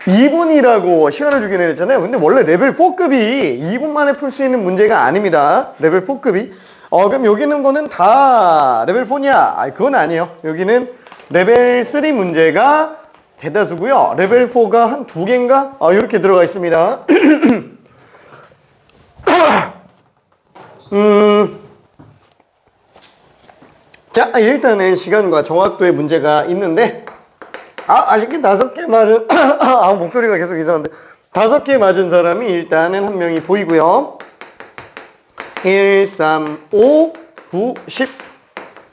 2분이라고 시간을 주긴 했잖아요. 근데 원래 레벨 4급이 2분 만에 풀 수 있는 문제가 아닙니다. 레벨 4급이. 그럼 여기 있는 거는 다 레벨 4냐? 그건 아니에요. 여기는 레벨 3 문제가 대다수고요. 레벨 4가 한 2개인가? 이렇게 들어가 있습니다. 자, 일단은 시간과 정확도의 문제가 있는데, 아쉽게 5개 맞은, 목소리가 계속 이상한데, 5개 맞은 사람이 일단은 한 명이 보이고요. 1, 3, 5, 9, 10.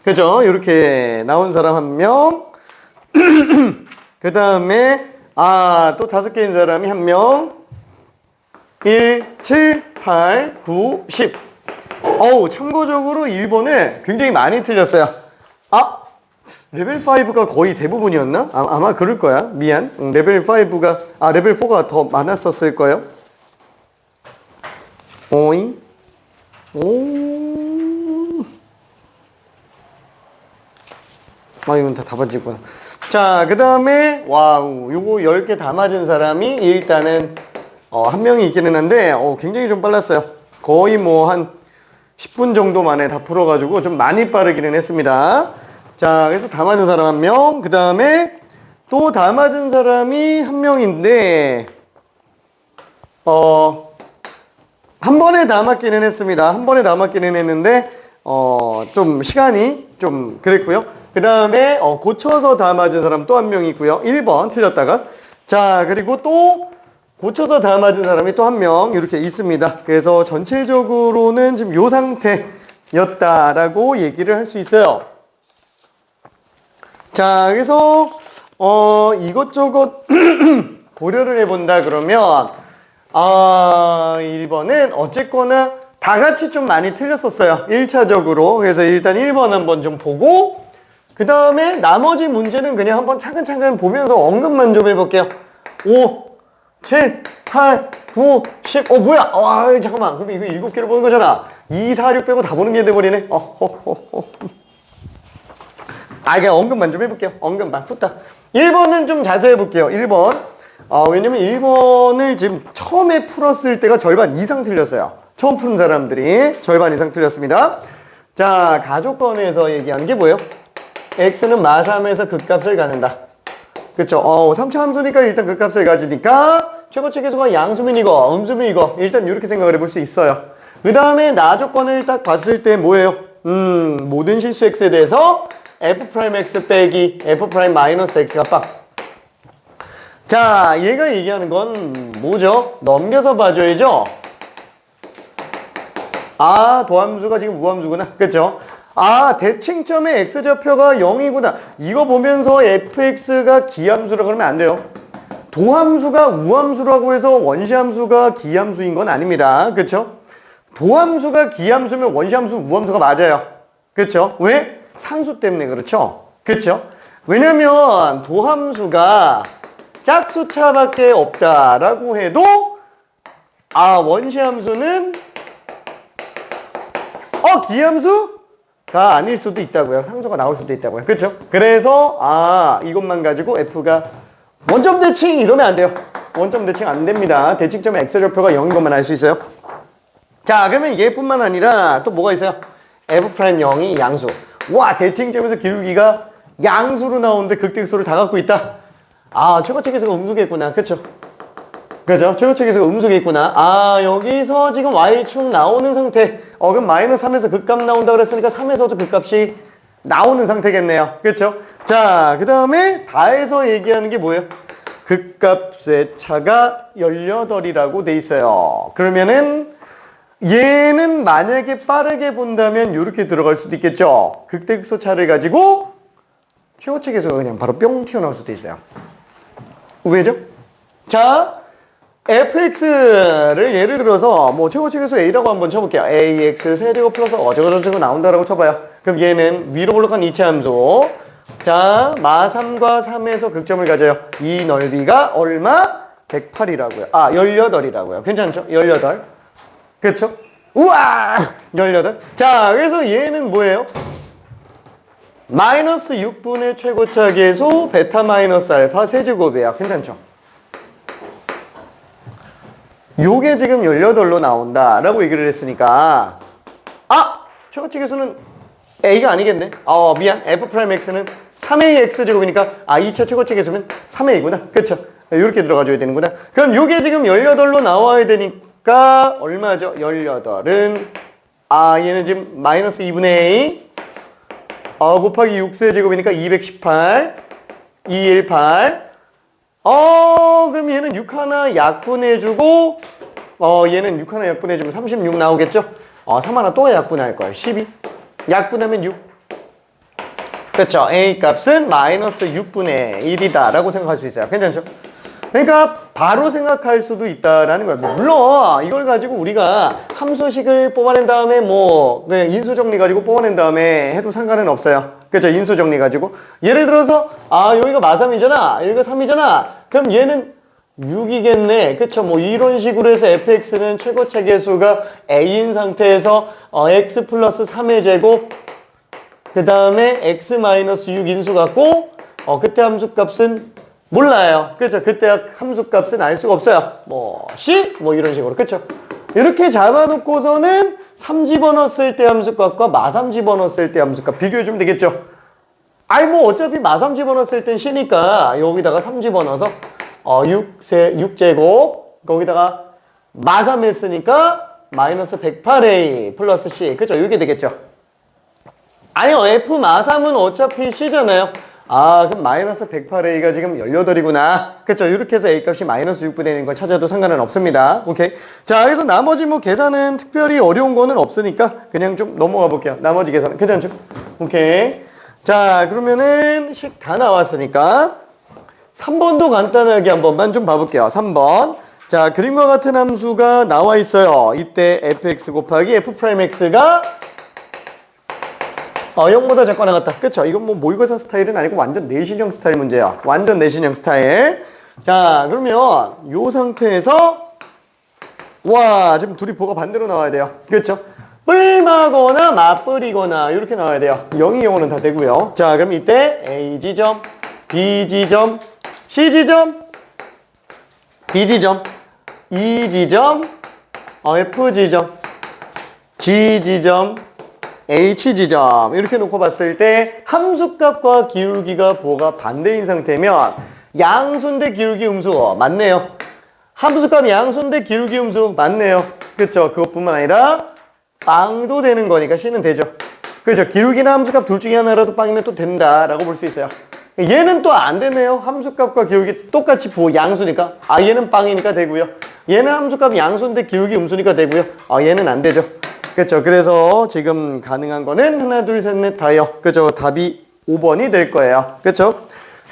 그죠? 이렇게 나온 사람 한 명. 그 다음에, 또 5개인 사람이 한 명. 1, 7, 8, 9, 10. 참고적으로 1번을 굉장히 많이 틀렸어요. 레벨 5가 거의 대부분이었나? 아마 그럴 거야. 미안. 레벨 5가, 레벨 4가 더 많았었을 거예요. 오잉? 이건 다 답안지구나. 자, 그 다음에, 와우, 요거 10개 다 맞은 사람이 일단은, 한 명이 있기는 한데, 굉장히 좀 빨랐어요. 거의 뭐 한 10분 정도 만에 다 풀어가지고 좀 많이 빠르기는 했습니다. 자, 그래서 다 맞은 사람 한 명, 그 다음에 또 다 맞은 사람이 한 명인데, 한 번에 다 맞기는 했습니다. 한 번에 다 맞기는 했는데, 좀 시간이 좀 그랬고요. 그 다음에, 고쳐서 다 맞은 사람 또 한 명 있고요. 1번 틀렸다가. 자, 그리고 또 고쳐서 다 맞은 사람이 또 한 명 이렇게 있습니다. 그래서 전체적으로는 지금 요 상태였다라고 얘기를 할 수 있어요. 자, 그래서 이것저것 고려를 해본다 그러면 1번은 어쨌거나 다 같이 좀 많이 틀렸었어요. 1차적으로. 그래서 일단 1번 한번 좀 보고 그 다음에 나머지 문제는 그냥 한번 차근차근 보면서 언급만 좀 해볼게요. 5, 7, 8, 9, 10. 뭐야? 잠깐만. 그럼 이거 7개로 보는 거잖아. 2, 4, 6 빼고 다 보는 게 돼버리네. 그냥 언급만 좀 해볼게요. 언급만. 후딱. 1번은 좀 자세히 해볼게요. 1번. 왜냐면 1번을 지금 처음에 풀었을 때가 절반 이상 틀렸어요. 처음 푼 사람들이 절반 이상 틀렸습니다. 자, 가족권에서 얘기하는 게 뭐예요? x는 마3에서 극값을 갖는다. 그쵸? 3차 함수니까 일단 극값을 가지니까 최고치 계수가 양수면 이거, 음수면 이거. 일단 이렇게 생각을 해볼 수 있어요. 그 다음에 나조건을 딱 봤을 때 뭐예요? 모든 실수 x에 대해서 f'x 빼기 f'-x가 빡. 자, 얘가 얘기하는 건 뭐죠? 넘겨서 봐줘야죠? 도함수가 지금 우함수구나. 그쵸? 대칭점의 x좌표가 0이구나. 이거 보면서 fx가 기함수라고 그러면 안 돼요. 도함수가 우함수라고 해서 원시함수가 기함수인 건 아닙니다. 그쵸? 도함수가 기함수면 원시함수, 우함수가 맞아요. 그쵸? 왜? 상수 때문에 그렇죠? 그쵸? 왜냐면 도함수가 짝수차밖에 없다라고 해도 원시함수는 기함수가 아닐 수도 있다고요. 상수가 나올 수도 있다고요. 그쵸? 그래서 이것만 가지고 f가 원점 대칭 이러면 안 돼요. 원점 대칭 안 됩니다. 대칭점의 x좌표가 0인 것만 알 수 있어요. 자, 그러면 얘뿐만 아니라 또 뭐가 있어요? f'0이 양수. 와, 대칭점에서 기울기가 양수로 나오는데 극대극소를 다 갖고 있다. 최고치 계수가 음수겠구나. 그쵸? 그죠? 최고치 계수가 음수겠구나. 여기서 지금 y축 나오는 상태. 그럼 -3에서 극값 나온다 그랬으니까 3에서도 극값이 나오는 상태겠네요. 그쵸? 자, 그 다음에 다에서 얘기하는 게 뭐예요? 극값의 차가 18이라고 돼 있어요. 그러면은 얘는 만약에 빠르게 본다면 이렇게 들어갈 수도 있겠죠. 극대극소 차를 가지고 최고치 계수가 그냥 바로 뿅 튀어나올 수도 있어요. 왜죠? 자, fx를 예를 들어서 뭐 최고치 계수 a라고 한번 쳐볼게요. ax 세제곱 플러스 어쩌고저쩌고 나온다라고 쳐봐요. 그럼 얘는 위로 올라간 이체 함수. 자, 마3과 3에서 극점을 가져요. 이 넓이가 얼마? 108이라고요. 18이라고요. 괜찮죠? 18. 그쵸? 우와! 18. 자, 그래서 얘는 뭐예요? -6분의 최고차 계수 베타 마이너스 알파 세제곱이에요. 괜찮죠? 요게 지금 18로 나온다 라고 얘기를 했으니까 최고치 계수는 A가 아니겠네. 미안. F'X는 3A X제곱이니까 2차 최고치 계수면 3A구나. 그쵸? 이렇게 들어가줘야 되는구나. 그럼 요게 지금 18로 나와야 되니까 얼마죠? 18은 얘는 지금 마이너스 2분의 A 곱하기 6세제곱이니까 218 218 그럼 얘는 6 하나 약분해주고 얘는 6 하나 약분해주면 36 나오겠죠? 3 하나 또 약분할 거예요. 12 약분하면 6 그렇죠? A 값은 마이너스 6분의 1이다 라고 생각할 수 있어요. 괜찮죠? 그러니까 바로 생각할 수도 있다라는 거예요. 물론 이걸 가지고 우리가 함수식을 뽑아낸 다음에 그냥 인수정리 가지고 뽑아낸 다음에 해도 상관은 없어요. 그렇죠? 인수정리 가지고 예를 들어서 여기가 마삼이잖아, 여기가 3이잖아. 그럼 얘는 6이겠네. 그쵸? 이런 식으로 해서 fx는 최고차 계수가 a인 상태에서 x 플러스 3의 제곱 그 다음에 x 마이너스 6 인수 같고 그때 함수값은 몰라요. 그쵸? 그때 함수값은 알 수가 없어요. c? 이런 식으로. 그쵸? 이렇게 잡아놓고서는 3 집어넣었을 때 함수값과 마3 집어넣었을 때 함수값 비교해주면 되겠죠? 어차피 마3 집어넣었을 땐 c니까 여기다가 3 집어넣어서 6제곱 거기다가 마3 했으니까 마이너스 108a 플러스 c. 그쵸? 이게 되겠죠? 아니요. f 마3은 어차피 c잖아요. 그럼 마이너스 108a가 지금 18이구나. 그쵸? 이렇게 해서 a 값이 마이너스 6분의 1인 걸 찾아도 상관은 없습니다. 오케이. 자, 그래서 나머지 계산은 특별히 어려운 거는 없으니까 그냥 좀 넘어가 볼게요. 나머지 계산은. 괜찮죠? 오케이. 자, 그러면은 식 다 나왔으니까 3번도 간단하게 한 번만 좀 봐볼게요. 3번. 자, 그림과 같은 함수가 나와 있어요. 이때 fx 곱하기 f'x가 0보다 작거나 같다. 그쵸? 이건 모의고사 스타일은 아니고 완전 내신형 스타일 문제야. 완전 내신형 스타일. 자, 그러면 요 상태에서 지금 둘이 보가 반대로 나와야 돼요. 그렇죠? 뿔마거나 맞뿔이거나 이렇게 나와야 돼요. 0이 0은 다 되고요. 자, 그럼 이때 A 지점, B 지점, C 지점, D 지점, E 지점, F 지점, G 지점, H 지점 이렇게 놓고 봤을 때 함수값과 기울기가 보가 반대인 상태면 양수인데 기울기 음수 맞네요. 함수값 양수인데 기울기 음수 맞네요. 그렇죠? 그것뿐만 아니라 빵도 되는 거니까 C는 되죠. 그렇죠? 기울기나 함수값 둘 중에 하나라도 빵이면 또 된다라고 볼 수 있어요. 얘는 또 안 되네요. 함수값과 기울기 똑같이 양수니까 얘는 빵이니까 되고요. 얘는 함수값 양수인데 기울기 음수니까 되고요. 얘는 안 되죠. 그렇죠? 그래서 지금 가능한 거는 하나, 둘, 셋, 넷 다요. 그죠? 답이 5번이 될 거예요. 그렇죠?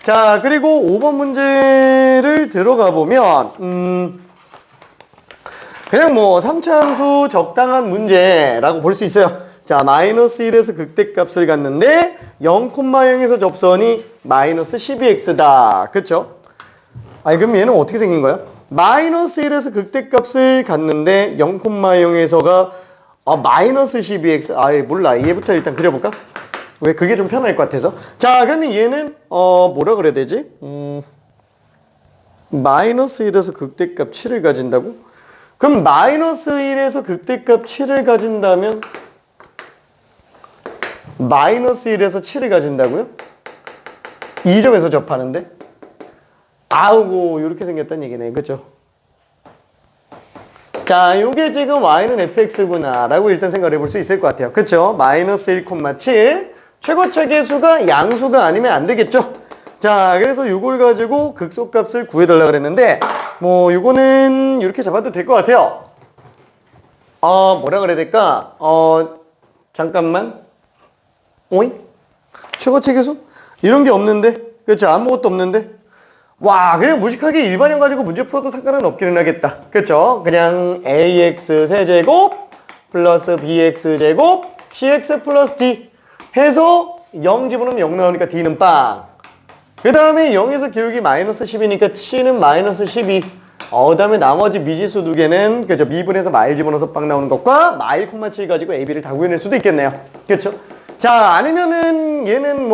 자, 그리고 5번 문제를 들어가 보면 그냥 3차 함수 적당한 문제라고 볼 수 있어요. 자, 마이너스 1에서 극대값을 갖는데 0,0에서 접선이 마이너스 12x다. 그쵸? 그럼 얘는 어떻게 생긴 거야? 마이너스 1에서 극대값을 갖는데 0,0에서가 마이너스 12x. 몰라. 얘부터 일단 그려볼까? 왜 그게 좀 편할 것 같아서. 자, 그러면 얘는 뭐라 그래야 되지? 마이너스 1에서 극대값 7을 가진다고? 그럼 마이너스 1에서 극대값 7을 가진다면 마이너스 1에서 7을 가진다고요? 2점에서 접하는데? 이렇게 생겼다는 얘기네. 그죠? 자, 요게 지금 y는 fx구나 라고 일단 생각을 해볼 수 있을 것 같아요. 그쵸? 마이너스 1,7 최고차 계수가 양수가 아니면 안 되겠죠? 자, 그래서 요걸 가지고 극소값을 구해달라 그랬는데 요거는 이렇게 잡아도 될 것 같아요. 뭐라 그래야 될까? 잠깐만. 오이? 최고차 계수? 이런 게 없는데? 그렇죠? 아무것도 없는데? 그냥 무식하게 일반형 가지고 문제 풀어도 상관은 없기는 하겠다. 그렇죠? 그냥 ax 세제곱 플러스 bx 제곱 cx 플러스 d 해서 0 집어넣으면 0 나오니까 d는 빵. 그 다음에 0에서 기울기 마이너스 10이니까 c는 마이너스 12. 그 다음에 나머지 미지수 두 개는 그죠? 미분해서 마일 집어넣어서 빵 나오는 것과 마일 7 가지고 ab를 다 구해낼 수도 있겠네요. 그렇죠? 자, 아니면은 얘는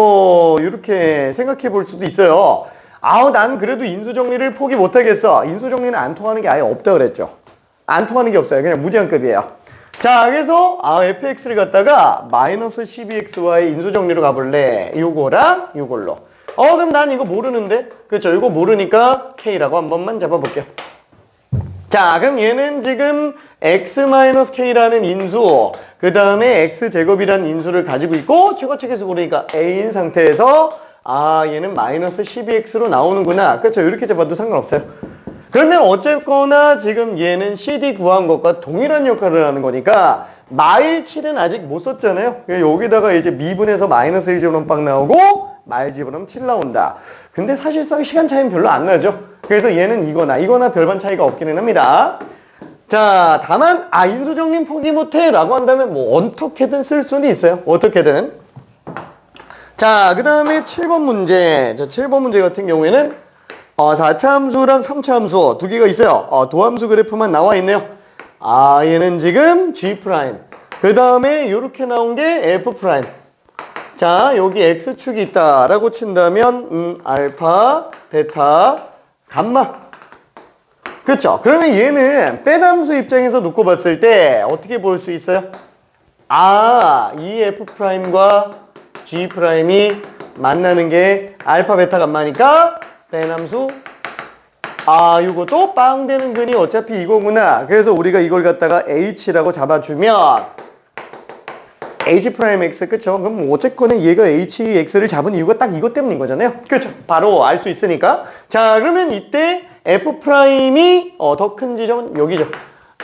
이렇게 생각해 볼 수도 있어요. 난 그래도 인수정리를 포기 못하겠어. 인수정리는 안 통하는 게 아예 없다 그랬죠. 안 통하는 게 없어요. 그냥 무제한급이에요. 자, 그래서 fx를 갖다가 마이너스 12xy 인수정리로 가볼래? 요거랑 요걸로. 그럼 난 이거 모르는데? 그렇죠? 이거 모르니까 k라고 한 번만 잡아볼게요. 자, 그럼 얘는 지금 x-k라는 인수, 그 다음에 x제곱이라는 인수를 가지고 있고 최고책에서 보니까 a인 상태에서 얘는 마이너스 12x로 나오는구나. 그렇죠? 이렇게 잡아도 상관없어요. 그러면 어쨌거나 지금 얘는 CD 구한 것과 동일한 역할을 하는 거니까 마일 7은 아직 못 썼잖아요. 여기다가 이제 미분해서 마이너스 1 집어넣으면 나오고 말 집어넣으면 7 나온다. 근데 사실상 시간 차이는 별로 안 나죠. 그래서 얘는 이거나 별반 차이가 없기는 합니다. 자, 다만 인수정리 포기 못해 라고 한다면 뭐 어떻게든 쓸 수는 있어요. 어떻게든. 자, 그 다음에 7번 문제. 자, 7번 문제 같은 경우에는 4차 함수랑 3차 함수 두 개가 있어요. 도함수 그래프만 나와 있네요. 얘는 지금 G'. 그 다음에 이렇게 나온 게 F'. 자, 여기 X축이 있다라고 친다면 알파, 베타, 감마. 그렇죠? 그러면 얘는 빼함수 입장에서 놓고 봤을 때 어떻게 볼 수 있어요? 이 F'과 G'이 만나는 게 알파, 베타, 감마니까 빼함수 요것도 빵 되는 근이 어차피 이거구나. 그래서 우리가 이걸 갖다가 H라고 잡아주면 H'X 그쵸? 그럼 어쨌거나 얘가 HX를 잡은 이유가 딱 이것 때문인 거잖아요. 그쵸? 바로 알 수 있으니까. 자, 그러면 이때 F'이 더 큰 지점은 여기죠.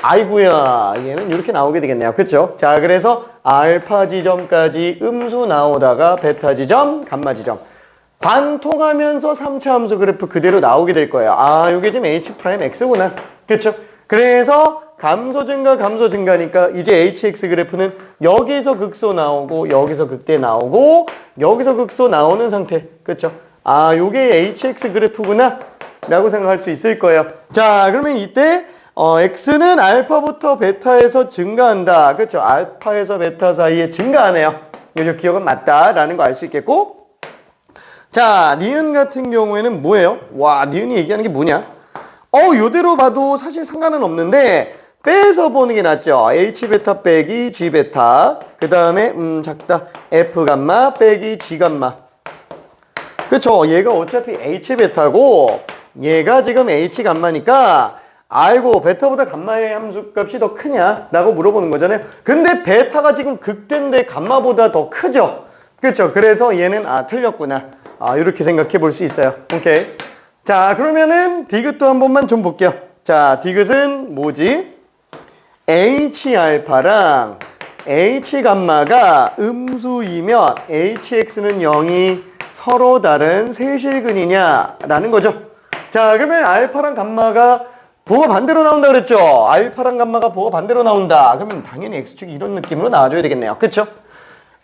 아이고야, 얘는 이렇게 나오게 되겠네요. 그쵸? 자, 그래서 알파 지점까지 음수 나오다가 베타 지점, 감마 지점. 관통하면서 3차 함수 그래프 그대로 나오게 될 거예요. 요게 지금 H'X구나. 그쵸? 그래서 감소 증가니까 이제 HX 그래프는 여기서 극소 나오고 여기서 극대 나오고 여기서 극소 나오는 상태. 그쵸? 요게 HX 그래프구나 라고 생각할 수 있을 거예요. 자, 그러면 이때 X는 알파부터 베타에서 증가한다. 그쵸? 알파에서 베타 사이에 증가하네요. 요즘 기억은 맞다라는 거 알 수 있겠고. 자, 니은 같은 경우에는 뭐예요? 니은이 얘기하는 게 뭐냐? 요대로 봐도 사실 상관은 없는데 빼서 보는 게 낫죠. H베타 빼기 G베타. 그 다음에 작다. F감마 빼기 G감마. 그쵸? 얘가 어차피 H베타고 얘가 지금 H감마니까 아이고 베타보다 감마의 함수값이 더 크냐? 라고 물어보는 거잖아요. 근데 베타가 지금 극대인데 감마보다 더 크죠? 그쵸? 그래서 얘는 틀렸구나. 이렇게 생각해 볼 수 있어요. 오케이. 자, 그러면은 디귿도 한 번만 좀 볼게요. 자, 디귿은 뭐지? H알파랑 H감마가 음수이면 HX는 0이 서로 다른 세실근이냐라는 거죠. 자, 그러면 알파랑 감마가 부호가 반대로 나온다 그랬죠? 알파랑 감마가 부호가 반대로 나온다. 그러면 당연히 X축이 이런 느낌으로 나와줘야 되겠네요. 그쵸?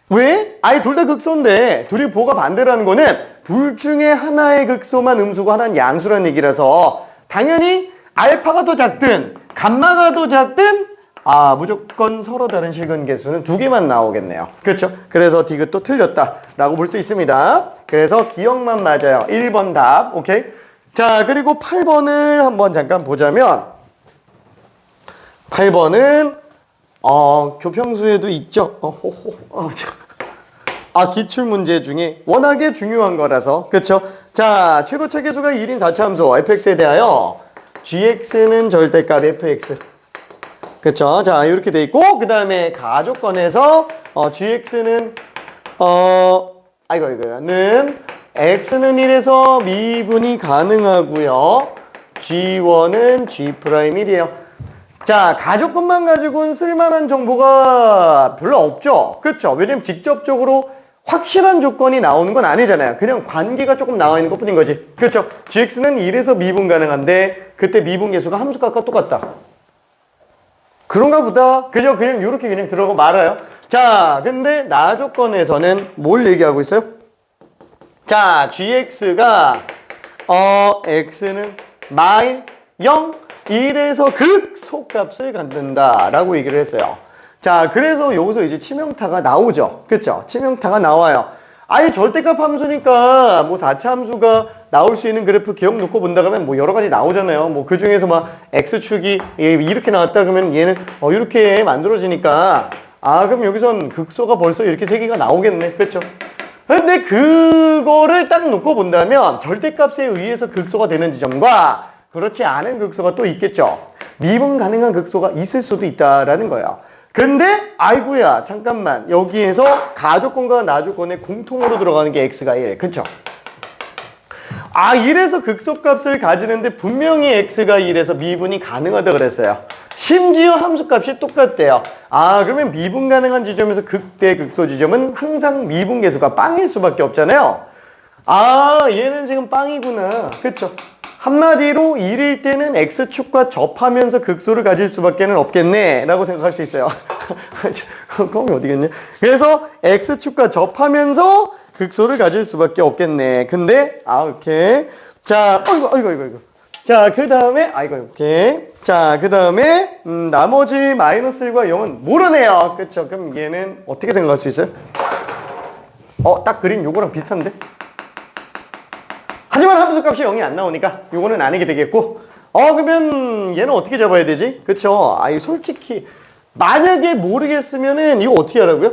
왜? 둘 다 극소인데 둘이 부호가 반대라는 거는 둘 중에 하나의 극소만 음수고 하나는 양수라는 얘기라서 당연히 알파가 더 작든 감마가 더 작든 무조건 서로 다른 실근 개수는 두 개만 나오겠네요. 그렇죠? 그래서 디귿도 틀렸다라고 볼 수 있습니다. 그래서 기억만 맞아요. 1번 답. 오케이? 자, 그리고 8번을 한번 잠깐 보자면 8번은 교평수에도 있죠. 기출문제 중에 워낙에 중요한 거라서. 그쵸? 자, 최고차 계수가 1인 4차 함수 fx에 대하여 gx는 절대값 fx. 그쵸? 자, 이렇게 돼 있고 그 다음에 가족권에서 gx는 는 x는 1에서 미분이 가능하고요. g1은 g'1이에요. 자, 가족권만 가지고는 쓸만한 정보가 별로 없죠. 그렇죠? 왜냐면 직접적으로 확실한 조건이 나오는 건 아니잖아요. 그냥 관계가 조금 나와 있는 것 뿐인 거지. 그렇죠? gx는 1에서 미분 가능한데 그때 미분 계수가 함수값과 똑같다. 그런가 보다. 그죠? 그냥 이렇게 그냥 들어가고 말아요. 자, 근데 나 조건에서는 뭘 얘기하고 있어요? 자, gx가 x는 마이 0 1에서 극소값을 갖는다 라고 얘기를 했어요. 자, 그래서 여기서 이제 치명타가 나오죠. 그쵸? 치명타가 나와요. 아예 절대값 함수니까 뭐 4차 함수가 나올 수 있는 그래프 기억 놓고 본다 그러면 뭐 여러 가지 나오잖아요. 뭐 그 중에서 막 x축이 이렇게 나왔다 그러면 얘는 이렇게 만들어지니까 그럼 여기선 극소가 벌써 이렇게 세 개가 나오겠네. 그렇죠? 근데 그거를 딱 놓고 본다면 절대값에 의해서 극소가 되는 지점과 그렇지 않은 극소가 또 있겠죠. 미분 가능한 극소가 있을 수도 있다라는 거예요. 근데 아이고야 잠깐만 여기에서 가조건과 나조건에 공통으로 들어가는 게 x가 1 그쵸? 이래서 극소값을 가지는데 분명히 x가 1에서 미분이 가능하다 그랬어요. 심지어 함수값이 똑같대요. 그러면 미분 가능한 지점에서 극대 극소 지점은 항상 미분 계수가 빵일 수밖에 없잖아요. 얘는 지금 빵이구나. 그쵸? 한마디로 1일 때는 x축과 접하면서 극소를 가질 수밖에 없겠네 라고 생각할 수 있어요. 그럼 어디겠냐? 그래서 x축과 접하면서 극소를 가질 수밖에 없겠네. 근데 오케이. 자, 이거. 자, 그 다음에 오케이. 자, 그 다음에 나머지 마이너스 1과 0은 모르네요. 그쵸? 그럼 얘는 어떻게 생각할 수 있어요? 딱 그린 요거랑 비슷한데? 하지만 함수값이 0이 안 나오니까 요거는 아니게 되겠고 그러면 얘는 어떻게 잡아야 되지? 그쵸? 솔직히 만약에 모르겠으면은 이거 어떻게 하라고요?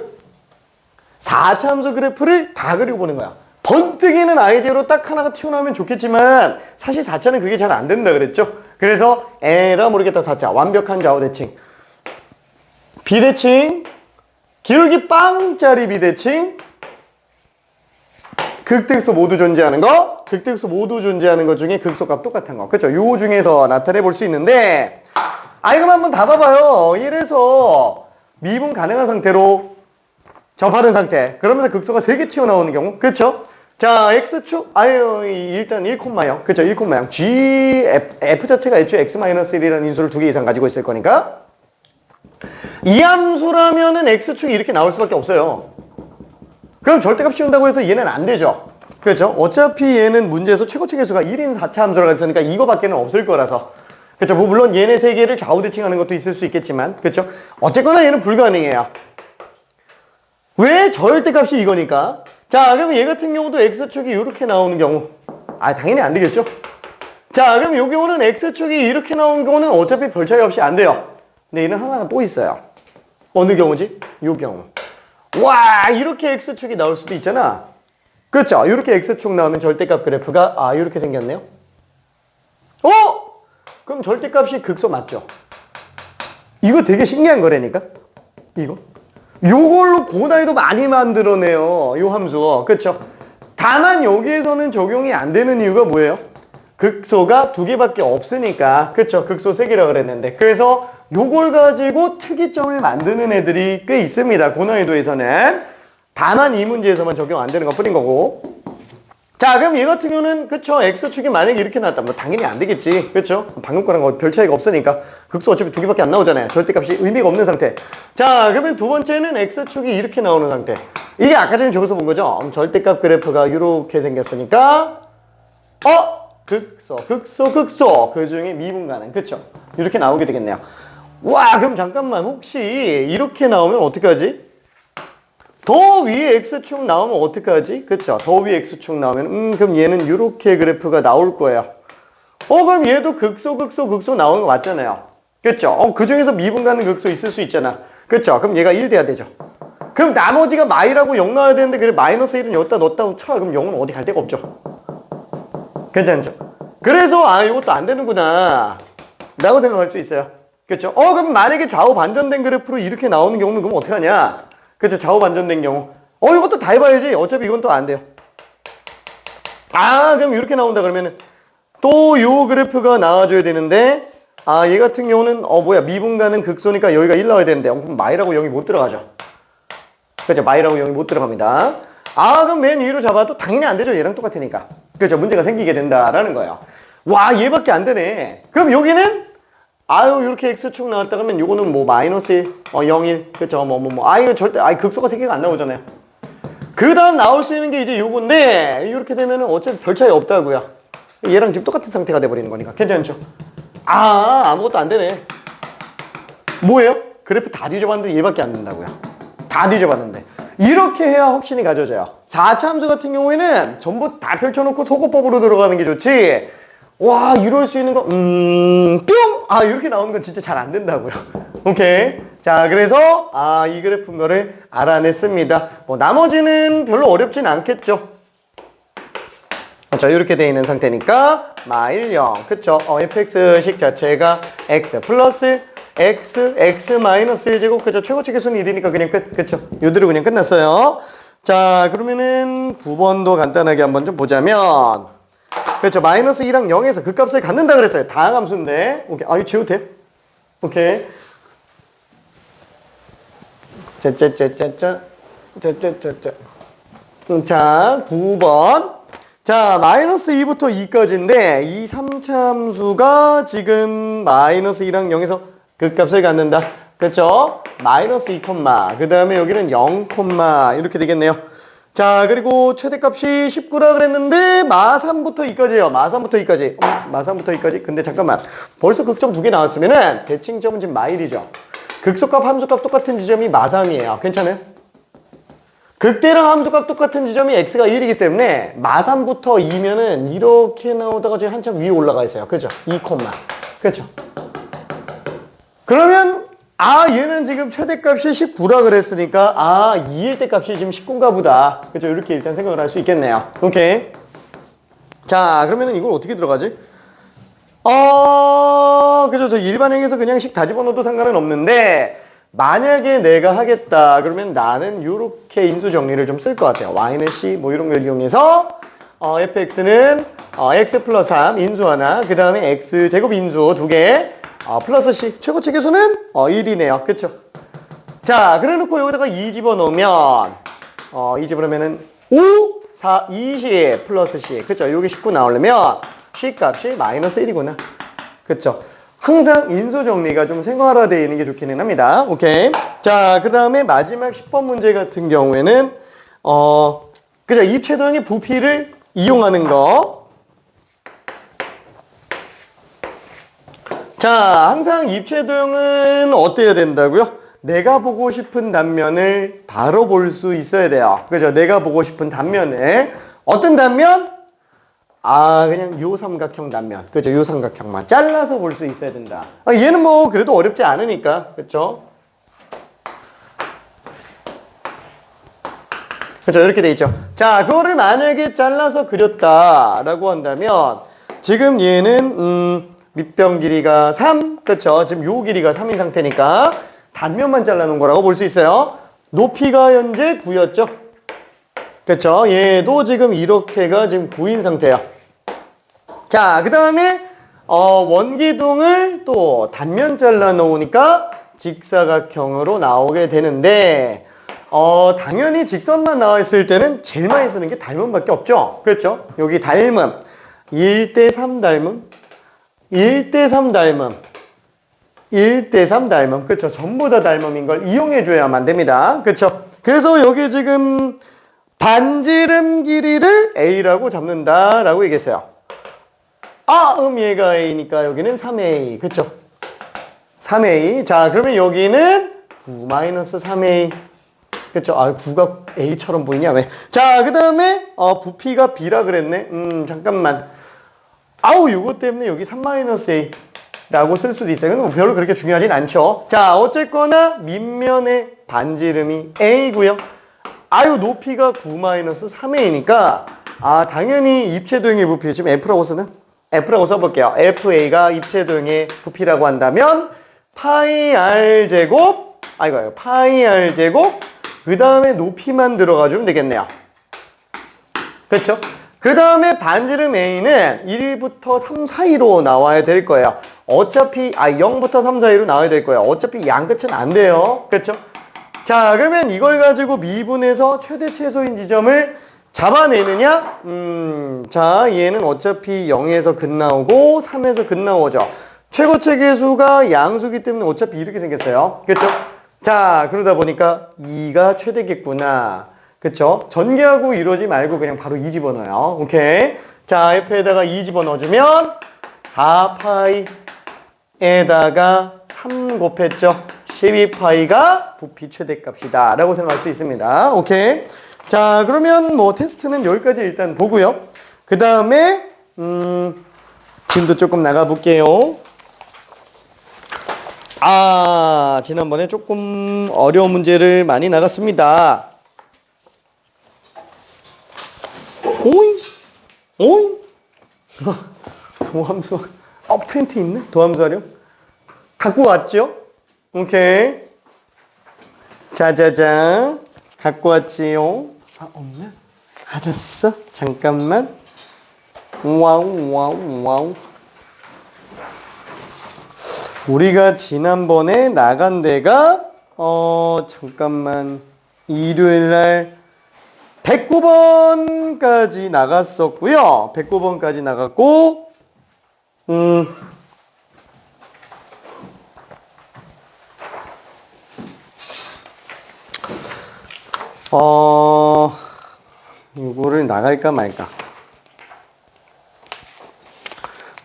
4차 함수 그래프를 다 그리고 보는 거야. 번뜩이는 아이디어로 딱 하나가 튀어나오면 좋겠지만 사실 4차는 그게 잘 안 된다 그랬죠? 그래서 에라 모르겠다 4차 완벽한 좌우대칭 비대칭 기울기 빵짜리 비대칭 극대극소 모두 존재하는 거 극대극소 모두 존재하는 것 중에 극소값 똑같은 거 그렇죠? 요 중에서 나타내 볼 수 있는데 그럼 한번 다 봐봐요. 이래서 미분 가능한 상태로 접하는 상태 그러면서 극소가 3개 튀어나오는 경우 그렇죠? 자 x축 일단 1,0 그렇죠? 1,0 g f 자체가 애초에 x-1이라는 인수를 2개 이상 가지고 있을 거니까 이 함수라면은 x축이 이렇게 나올 수밖에 없어요. 그럼 절대값 씌운다고 해서 얘는 안 되죠. 그렇죠? 어차피 얘는 문제에서 최고치 계수가 1인 4차 함수라고 했으니까 이거밖에는 없을 거라서 그렇죠? 뭐 물론 얘네 세 개를 좌우 대칭하는 것도 있을 수 있겠지만 그렇죠? 어쨌거나 얘는 불가능해요. 왜? 절대값이 이거니까. 자, 그럼 얘 같은 경우도 x축이 이렇게 나오는 경우 당연히 안 되겠죠? 자, 그럼 이 경우는 x축이 이렇게 나오는 경우는 어차피 별 차이 없이 안 돼요. 근데 얘는 하나가 또 있어요. 어느 경우지? 이 경우. 와, 이렇게 x축이 나올 수도 있잖아. 그렇죠? 이렇게 x축 나오면 절대값 그래프가 이렇게 생겼네요. 그럼 절대값이 극소 맞죠? 이거 되게 신기한 거라니까? 이거? 요걸로 고난이도 많이 만들어내요. 요 함수. 그쵸? 다만 여기에서는 적용이 안 되는 이유가 뭐예요? 극소가 2개밖에 없으니까. 그쵸? 극소 3개라고 그랬는데. 그래서 요걸 가지고 특이점을 만드는 애들이 꽤 있습니다. 고난이도에서는. 다만 이 문제에서만 적용 안 되는 것 뿐인 거고. 자, 그럼 얘 같은 경우는 그쵸? x축이 만약에 이렇게 나왔다면 당연히 안 되겠지. 그쵸? 방금 거랑 별 차이가 없으니까 극소 어차피 2개밖에 안 나오잖아요. 절대값이 의미가 없는 상태. 자, 그러면 두 번째는 x축이 이렇게 나오는 상태. 이게 아까 전에 저기서 본 거죠? 절대값 그래프가 이렇게 생겼으니까 극소 그 중에 미분 가능. 그쵸? 이렇게 나오게 되겠네요. 와, 그럼 잠깐만 혹시 이렇게 나오면 어떡하지? 더 위에 x축 나오면 어떡하지? 그쵸? 더 위에 x축 나오면 그럼 얘는 이렇게 그래프가 나올 거예요. 그럼 얘도 극소 나오는 거 맞잖아요. 그쵸? 그 중에서 미분 가는 극소 있을 수 있잖아. 그쵸? 그럼 얘가 1 돼야 되죠. 그럼 나머지가 마이라고 0 나와야 되는데 그래 마이너스 1은 여기다 넣었다고 쳐. 그럼 0은 어디 갈 데가 없죠. 괜찮죠? 그래서 이것도 안 되는구나 라고 생각할 수 있어요. 그쵸? 그럼 만약에 좌우 반전된 그래프로 이렇게 나오는 경우는 그럼 어떡하냐? 그쵸? 좌우 반전된 경우. 이것도 다 해봐야지. 어차피 이건 또 안 돼요. 그럼 이렇게 나온다 그러면은 또 요 그래프가 나와줘야 되는데 얘 같은 경우는 미분 가능 극소니까 여기가 1 나와야 되는데 그럼 마이라고 0이 못 들어가죠. 그죠? 마이라고 0이 못 들어갑니다. 그럼 맨 위로 잡아도 당연히 안 되죠. 얘랑 똑같으니까. 그죠? 문제가 생기게 된다라는 거예요. 와, 얘밖에 안 되네. 그럼 여기는 이렇게 x축 나왔다 그러면 요거는 뭐 마이너스 0, 1 그쵸? 이거 절대 극소가 3개가 안 나오잖아요. 그 다음 나올 수 있는 게 이제 요건데 이렇게 되면은 어차피 별 차이 없다고요. 얘랑 지금 똑같은 상태가 돼버리는 거니까 괜찮죠? 아무것도 안 되네. 뭐예요? 그래프 다 뒤져봤는데 얘밖에 안 된다고요. 다 뒤져봤는데 이렇게 해야 확신이 가져져요. 4차함수 같은 경우에는 전부 다 펼쳐놓고 소거법으로 들어가는 게 좋지. 와, 이럴 수 있는 거, 뿅! 아, 이렇게 나오는 건 진짜 잘 안 된다고요. 오케이. 자, 그래서, 이 그래프인 거를 알아냈습니다. 뭐, 나머지는 별로 어렵진 않겠죠. 그렇죠. 이렇게 돼 있는 상태니까, 마일 0. 그쵸. fx식 자체가 x 플러스 x 마이너스 1제곱. 그죠. 최고치 계수는 1이니까 그냥 끝. 그쵸. 요대로 그냥 끝났어요. 자, 그러면은 9번도 간단하게 한번 좀 보자면, 그렇죠. 마이너스 2랑 0에서 그 값을 갖는다 그랬어요. 다항함수인데. 오케이. 이거 지워도 돼? 오케이. 자, 9번. 자, 마이너스 2부터 2까지인데, 이 3차 함수가 지금 마이너스 2랑 0에서 그 값을 갖는다. 그렇죠? 마이너스 2, 그 다음에 여기는 0, 이렇게 되겠네요. 자, 그리고 최대값이 19라 그랬는데 마3부터 2까지예요. 마3부터 2까지. 마3부터 2까지. 근데 잠깐만. 벌써 극점 2개 나왔으면은 대칭점은 지금 마1이죠. 극소값, 함수값 똑같은 지점이 마3이에요. 괜찮아요? 극대랑 함수값 똑같은 지점이 x가 1이기 때문에 마3부터 2면은 이렇게 나오다가 지금 한참 위에 올라가 있어요. 그죠? 2, 그죠? 그러면 얘는 지금 최대값이 19라 그랬으니까 2일 때 값이 지금 19인가 보다. 그죠? 이렇게 일단 생각을 할 수 있겠네요. 오케이. 자, 그러면은 이걸 어떻게 들어가지? 그죠? 저 일반행에서 그냥 식 다 집어넣어도 상관은 없는데 만약에 내가 하겠다 그러면 나는 이렇게 인수 정리를 좀 쓸 것 같아요. y는 c 뭐 이런 걸 이용해서 fx는 x 플러스 3 인수 하나, 그 다음에 x 제곱 인수 2개, 플러스 c 최고치 계수는 1이네요. 그쵸? 자, 그래 놓고 여기다가 2 집어넣으면 2 집어넣으면은 5, 4, 20 플러스 c. 그쵸? 요게 19 나오려면 c 값이 마이너스 1이구나. 그쵸? 항상 인수 정리가 좀 생활화되어 있는 게 좋기는 합니다. 오케이. 자, 그 다음에 마지막 10번 문제 같은 경우에는 그죠? 입체도형의 부피를 이용하는 거. 자, 항상 입체도형은 어때야 된다고요? 내가 보고 싶은 단면을 바로 볼 수 있어야 돼요. 그죠? 내가 보고 싶은 단면을. 어떤 단면? 그냥 요 삼각형 단면. 그죠? 요 삼각형만 잘라서 볼 수 있어야 된다. 얘는 뭐 그래도 어렵지 않으니까. 그쵸? 그쵸? 이렇게 돼 있죠. 자, 그거를 만약에 잘라서 그렸다라고 한다면 지금 얘는 밑변 길이가 3. 그쵸? 지금 요 길이가 3인 상태니까 단면만 잘라놓은 거라고 볼 수 있어요. 높이가 현재 9였죠? 그쵸? 얘도 지금 이렇게가 지금 9인 상태예요. 자, 그 다음에 원기둥을 또 단면 잘라 놓으니까 직사각형으로 나오게 되는데 당연히 직선만 나와 있을 때는 제일 많이 쓰는 게 닮음밖에 없죠. 그렇죠? 여기 닮음 1대3 닮음 1대3 닮음 1대3 닮음. 그렇죠? 전부 다 닮음인 걸 이용해 줘야만 됩니다. 그렇죠? 그래서 여기 지금 반지름 길이를 A라고 잡는다라고 얘기했어요. 얘가 A니까 여기는 3A. 그쵸? 3A. 자, 그러면 여기는 9-3A. 그쵸? 9가 A처럼 보이냐? 왜? 자, 그 다음에, 부피가 B라 그랬네. 잠깐만. 요거 때문에 여기 3-A. 라고 쓸 수도 있어요. 근데 별로 그렇게 중요하진 않죠. 자, 어쨌거나, 밑면의 반지름이 A고요. 높이가 9-3A니까, 당연히 입체도형의 부피, 지금 F라고 쓰는? F라고 써볼게요. FA가 입체도형의 부피라고 한다면 파이 R 제곱 파이 R 제곱 그 다음에 높이만 들어가주면 되겠네요. 그렇죠? 그 다음에 반지름 A는 1부터 3 사이로 나와야 될 거예요. 어차피 0부터 3 사이로 나와야 될 거예요. 어차피 양 끝은 안 돼요. 그렇죠? 자, 그러면 이걸 가지고 미분해서 최대 최소인 지점을 잡아내느냐? 자, 얘는 어차피 0에서 근 나오고 3에서 근 나오죠. 최고체 계수가 양수기 때문에 어차피 이렇게 생겼어요. 그렇죠? 자, 그러다 보니까 2가 최대겠구나. 그렇죠? 전개하고 이러지 말고 그냥 바로 2 집어넣어요. 오케이. 자, F에다가 2 집어넣어주면 4파이에다가 3 곱했죠. 12파이가 부피 최대값이다 라고 생각할 수 있습니다. 오케이. 자, 그러면 뭐 테스트는 여기까지 일단 보고요. 그 다음에 지금도 조금 나가볼게요. 지난번에 조금 어려운 문제를 많이 나갔습니다. 오잉? 오잉? 도함수, 프린트 있네? 도함수 하려? 갖고 왔죠? 오케이. 자자자. 갖고 왔지요? 없네? 알았어. 잠깐만. 와우, 와우, 와우. 우리가 지난번에 나간 데가, 잠깐만. 일요일날 109번까지 나갔었고요. 109번까지 나갔고, 이거를 나갈까 말까.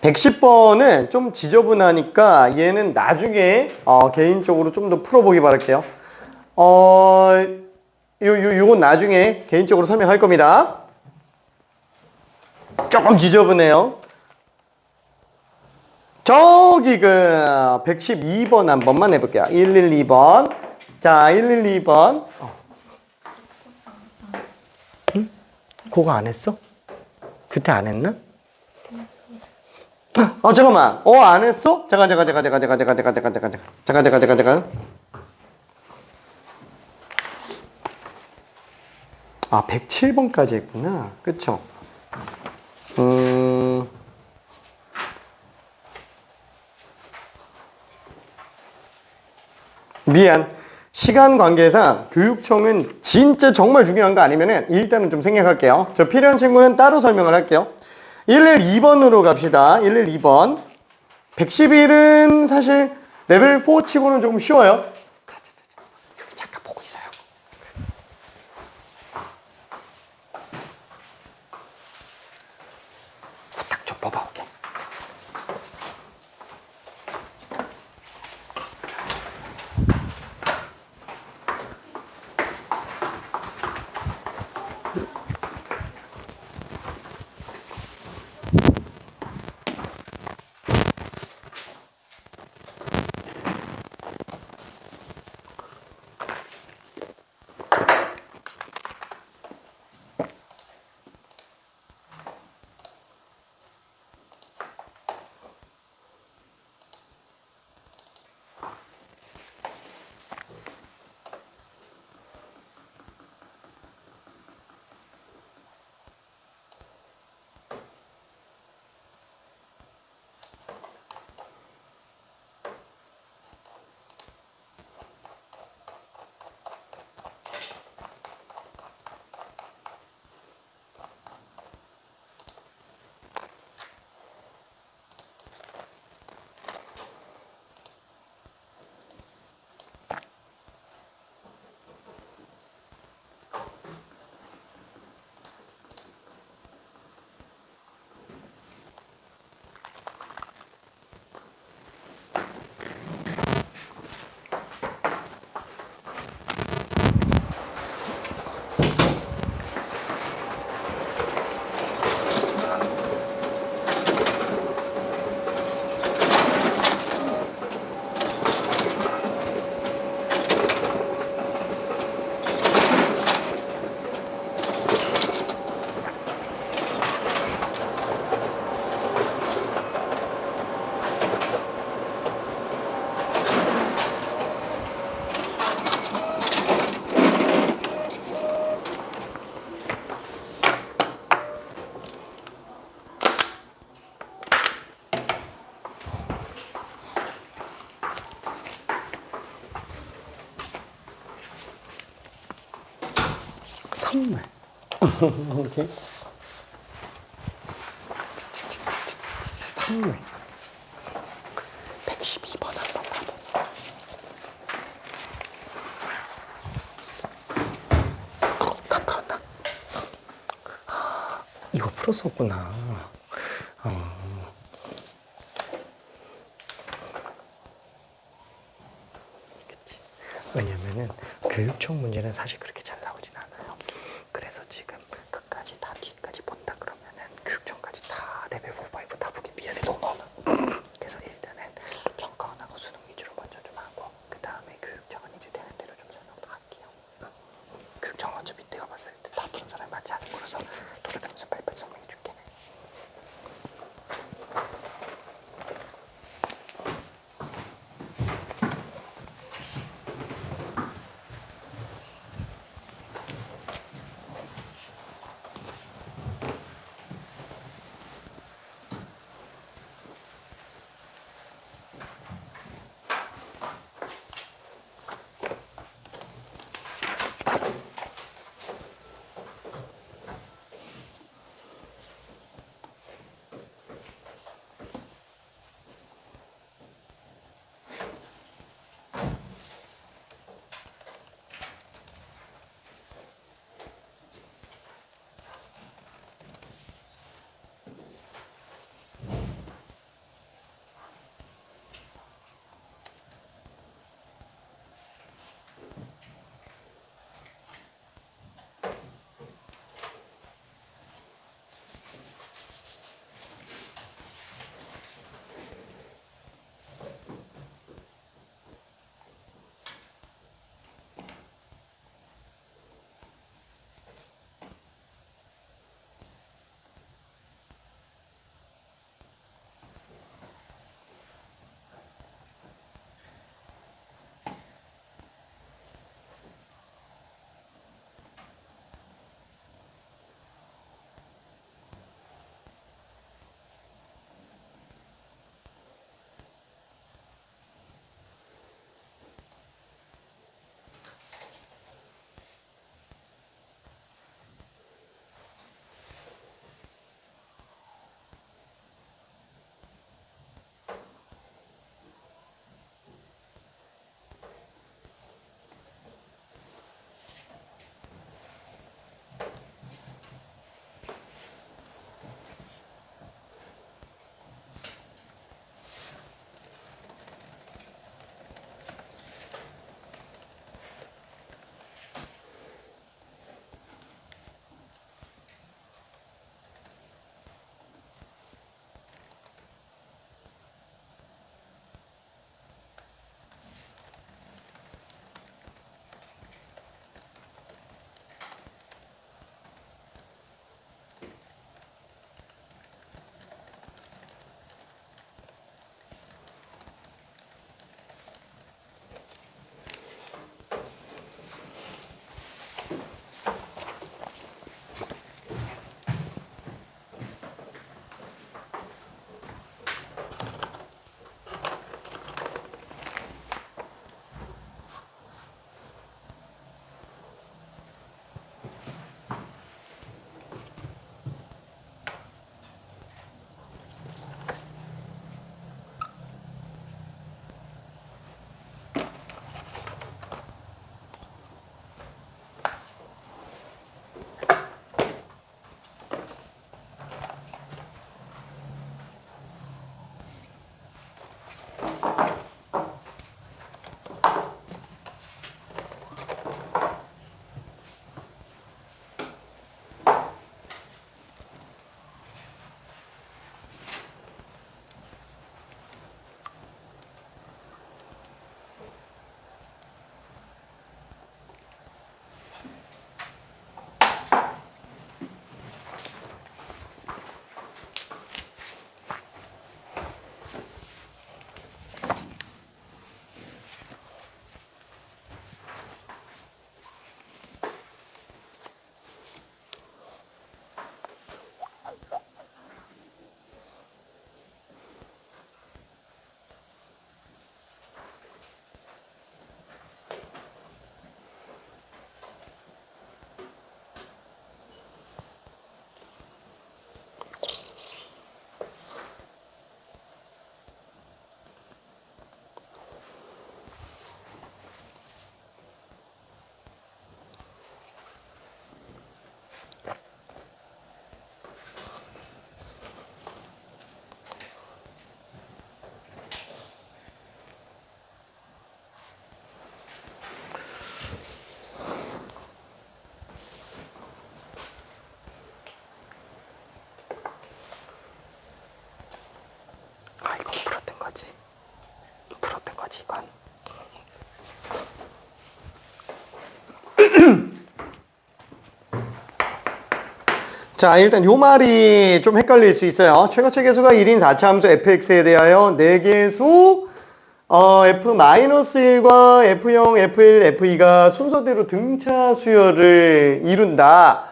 110번은 좀 지저분하니까 얘는 나중에 개인적으로 좀 더 풀어보기 바랄게요. 요건 나중에 개인적으로 설명할 겁니다. 조금 지저분해요. 저기 112번 한 번만 해볼게요. 112번. 자, 112번. 응? 그거 안 했어? 그때 안 했나? 잠깐만. 안 했어? 잠깐. 107번까지 했구나. 그쵸? 미안. 시간 관계상 교육청은 진짜 정말 중요한 거 아니면은 일단은 좀 생략할게요. 저 필요한 친구는 따로 설명을 할게요. 112번으로 갑시다. 112번. 111은 사실 레벨 4 치고는 조금 쉬워요. 여기 잠깐 보고 있어요. 후딱 좀 뽑아올게. 선물. 오케이. 선물. 112번 한번 봐봐. 다 풀었나? 이거 풀었었구나. 그치. 왜냐면은 교육청 문제는 사실 그렇게 잘 나오진 않아요. 자, 일단 요 말이 좀 헷갈릴 수 있어요. 최고체 계수가 1인 4차 함수 fx에 대하여 4개의 수 f-1과 f0, f1, f2가 순서대로 등차 수열을 이룬다.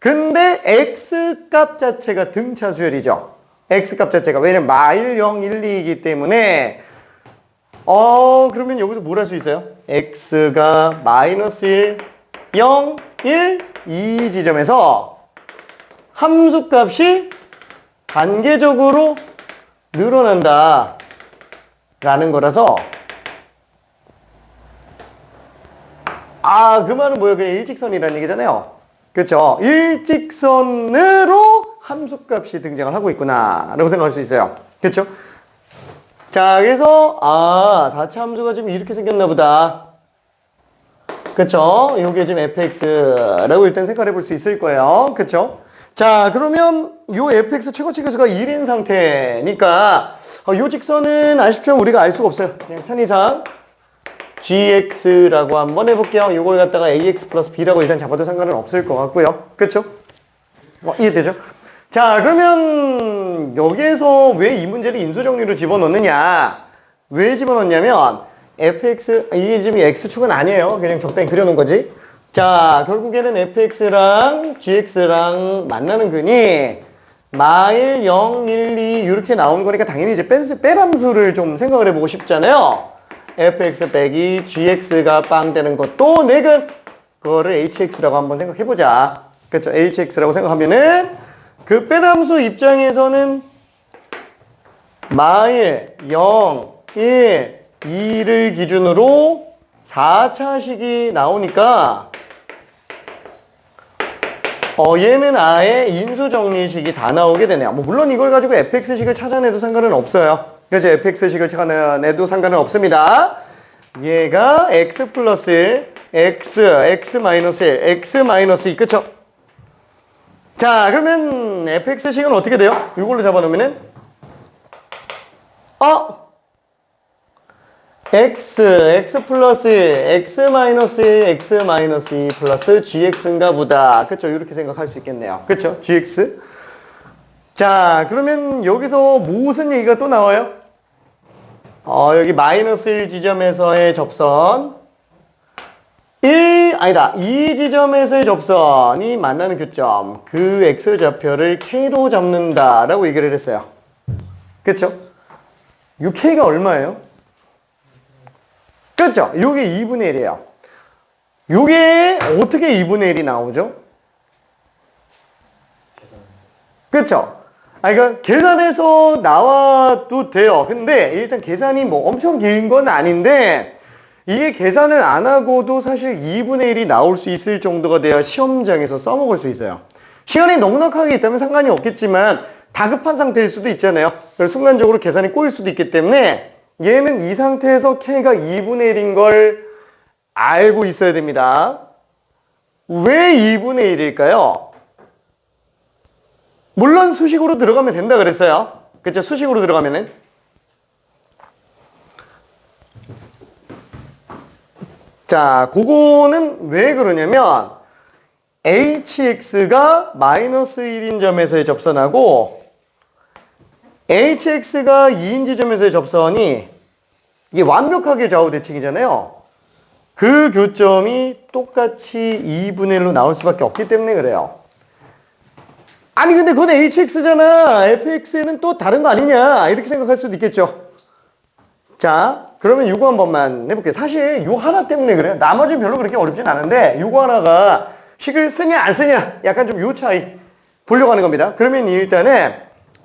근데 x값 자체가 등차 수열이죠. x값 자체가. 왜냐면 마일 0, 1, 2이기 때문에 그러면 여기서 뭘 할 수 있어요? x가 마이너스 1, 0, 1, 2 지점에서 함수값이 단계적으로 늘어난다 라는 거라서 그 말은 뭐예요? 그냥 일직선이라는 얘기잖아요. 그렇죠? 일직선으로 함수값이 등장을 하고 있구나 라고 생각할 수 있어요. 그렇죠? 자, 그래서 4차 함수가 지금 이렇게 생겼나 보다. 그쵸? 요게 지금 fx라고 일단 생각해 볼 수 있을 거예요. 그쵸? 자, 그러면 요 fx 최고치 계수가 1인 상태니까 요 직선은 아쉽지만 우리가 알 수가 없어요. 그냥 편의상 gx라고 한번 해볼게요. 요걸 갖다가 ax 플러스 b라고 일단 잡아도 상관은 없을 것 같고요. 그쵸? 이해되죠? 자, 그러면 여기에서 왜 이 문제를 인수정리로 집어넣느냐? 왜 집어넣냐면 fx, 이게 지금 x축은 아니에요. 그냥 적당히 그려놓은 거지. 자, 결국에는 fx랑 gx랑 만나는 근이 마일 0, 1, 2 이렇게 나오는 거니까 당연히 이제 빼람수를 좀 생각을 해보고 싶잖아요. fx 빼기 gx가 빵 되는 것도 내근 그거를 hx라고 한번 생각해보자. 그렇죠? hx라고 생각하면은 그 빼람수 입장에서는 마일 0, 1, 2를 기준으로 4차식이 나오니까 얘는 아예 인수정리식이 다 나오게 되네요. 물론 이걸 가지고 fx식을 찾아내도 상관은 없어요. 그래서 fx식을 찾아내도 상관은 없습니다. 얘가 x 플러스 1, x 마이너스 1, x 마이너스 2, 그쵸? 자, 그러면 fx식은 어떻게 돼요? 이걸로 잡아놓으면은 x 플러스 1, x 마이너스 1, x 마이너스 2 플러스 gx인가 보다. 그쵸? 이렇게 생각할 수 있겠네요. 그쵸? gx. 자, 그러면 여기서 무슨 얘기가 또 나와요? 여기 마이너스 1 지점에서의 접선. 2 지점에서의 접선이 만나는 교점. 그 x좌표를 k로 잡는다라고 얘기를 했어요. 그쵸? 이 k가 얼마예요? 그렇죠? 요게 2분의 1이에요. 요게 어떻게 2분의 1이 나오죠? 그렇죠? 그러니까 계산해서 나와도 돼요. 근데 일단 계산이 뭐 엄청 긴 건 아닌데 이게 계산을 안 하고도 사실 2분의 1이 나올 수 있을 정도가 돼야 시험장에서 써먹을 수 있어요. 시간이 넉넉하게 있다면 상관이 없겠지만 다급한 상태일 수도 있잖아요. 순간적으로 계산이 꼬일 수도 있기 때문에 얘는 이 상태에서 k가 2분의 1인 걸 알고 있어야 됩니다. 왜 2분의 1일까요? 물론 수식으로 들어가면 된다 그랬어요. 그쵸? 수식으로 들어가면은. 자, 그거는 왜 그러냐면 hx가 마이너스 1인 점에서의 접선하고 hx가 2인 지점에서의 접선이 이게 완벽하게 좌우 대칭이잖아요. 그 교점이 똑같이 2분의 1로 나올 수밖에 없기 때문에 그래요. 아니 근데 그건 hx잖아. fx는 또 다른 거 아니냐 이렇게 생각할 수도 있겠죠. 자, 그러면 이거 한 번만 해볼게요. 사실 요 하나 때문에 그래요. 나머지는 별로 그렇게 어렵진 않은데 요거 하나가 식을 쓰냐 안 쓰냐 약간 좀 요 차이 보려고 하는 겁니다. 그러면 일단은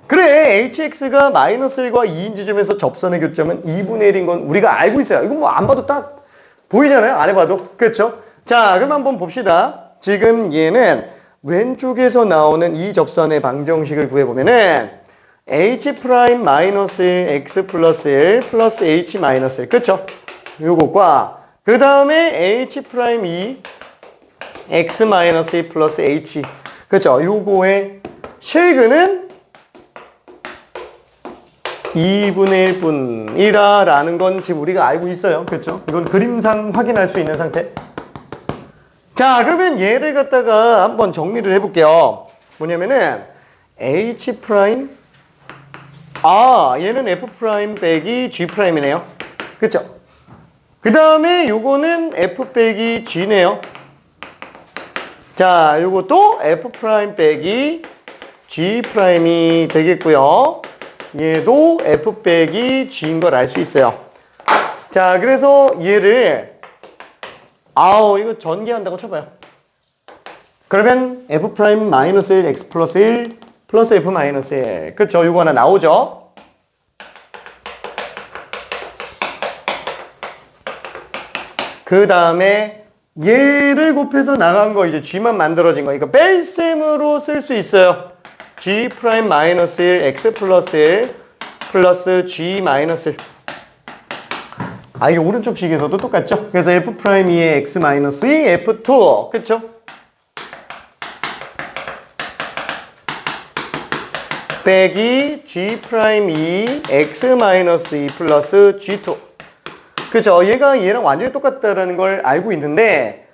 그래 hx가 마이너스 1과 2인 지점에서 접선의 교점은 2분의 1인 건 우리가 알고 있어요. 이건 뭐 안 봐도 딱 보이잖아요. 안 해봐도. 그렇죠? 자, 그럼 한번 봅시다. 지금 얘는 왼쪽에서 나오는 이 접선의 방정식을 구해보면은 h 프라임 마이너스 1 x 플러스 1 플러스 h 마이너스 1 그쵸? 요것과 그 다음에 h 프라임 2 x 마이너스 2 플러스 h 그쵸? 요거의 실근은 2분의 1뿐이다 라는 건 지금 우리가 알고 있어요. 그쵸? 이건 그림상 확인할 수 있는 상태. 자, 그러면 얘를 갖다가 한번 정리를 해볼게요. 뭐냐면은 H 프라임 아 얘는 F 프라임 빼기 G 프라임이네요. 그쵸? 그 다음에 요거는 F 빼기 G네요. 자, 요것도 F 프라임 빼기 G 프라임이 되겠고요. 얘도 F 빼기 G인 걸 알 수 있어요. 자, 그래서 얘를 이거 전개한다고 쳐봐요. 그러면 F 프라임 마이너스 1 X 플러스 1 플러스 F 마이너스 1 그쵸? 요거 하나 나오죠? 그 다음에 얘를 곱해서 나간 거 이제 G만 만들어진 거 이거 뺄셈으로 쓸 수 있어요. G 프라임 마이너스 1 X 플러스 1 플러스 G 마이너스 1 이게 오른쪽 식에서도 똑같죠? 그래서 F 프라임 2의 X 마이너스 2 F2 그쵸? 빼기 G 프라임 2 X 마이너스 2 플러스 G2 그죠? 얘가 얘랑 완전히 똑같다라는 걸 알고 있는데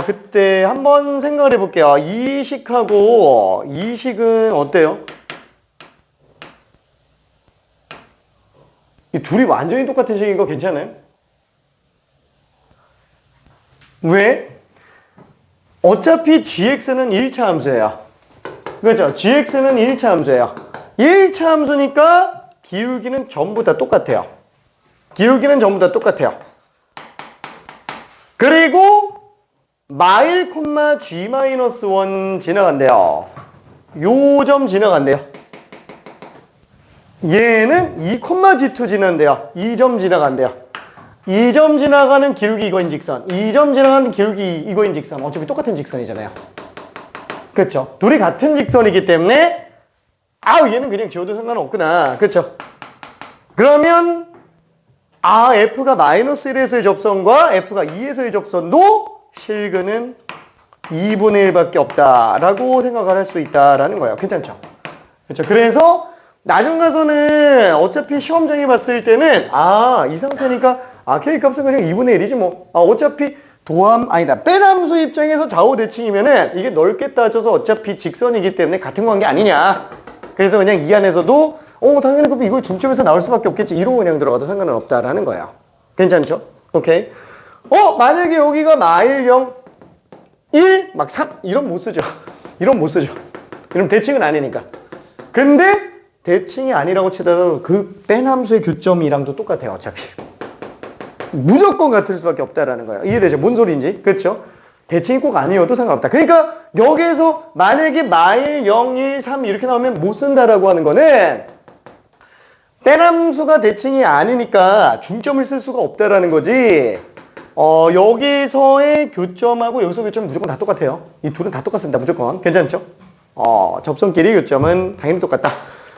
그때 한번 생각을 해볼게요. 이 식하고 이 식은 어때요? 이 둘이 완전히 똑같은 식인 거 괜찮아요? 왜? 어차피 gx는 1차 함수예요. 그렇죠? gx는 1차 함수예요. 1차 함수니까 기울기는 전부 다 똑같아요. 기울기는 전부 다 똑같아요. 그리고 마일, g-1 지나간대요. 요 점 지나간대요. 얘는 2,g2 지난대요. 2점 지나간대요. 2점 지나가는 기울기 이거인 직선. 2점 지나가는 기울기 이거인 직선. 어차피 똑같은 직선이잖아요. 그렇죠? 둘이 같은 직선이기 때문에 얘는 그냥 지워도 상관없구나. 그렇죠? 그러면 F가 마이너스 1에서의 접선과 F가 2에서의 접선도 실근은 2분의 1밖에 없다라고 생각을 할 수 있다라는 거예요. 괜찮죠? 그렇죠? 그래서 나중 가서는 어차피 시험장에 봤을 때는 이 상태니까 K 값은 그냥 2분의 1이지 뭐. 어차피 뺀함수 입장에서 좌우 대칭이면은 이게 넓게 따져서 어차피 직선이기 때문에 같은 관계 아니냐. 그래서 그냥 이 안에서도 당연히 그럼 이걸 중점에서 나올 수밖에 없겠지. 이러고 그냥 들어가도 상관은 없다라는 거예요. 괜찮죠? 오케이. 만약에 여기가 마일 0, 1, 막 3 이런 못 쓰죠. 이런 못 쓰죠. 이러면 대칭은 아니니까. 근데 대칭이 아니라고 치더라도 그 뺀 함수의 교점이랑도 똑같아요. 어차피. 무조건 같을 수밖에 없다라는 거예요. 이해되죠? 뭔 소리인지. 그렇죠? 대칭이 꼭 아니어도 상관없다. 그러니까 여기에서 만약에 마일 0, 1, 3 이렇게 나오면 못 쓴다라고 하는 거는 뺀 함수가 대칭이 아니니까 중점을 쓸 수가 없다라는 거지. 여기서의 교점하고 여기서 교점은 무조건 다 똑같아요. 이 둘은 다 똑같습니다. 무조건. 괜찮죠? 접선끼리 교점은 당연히 똑같다.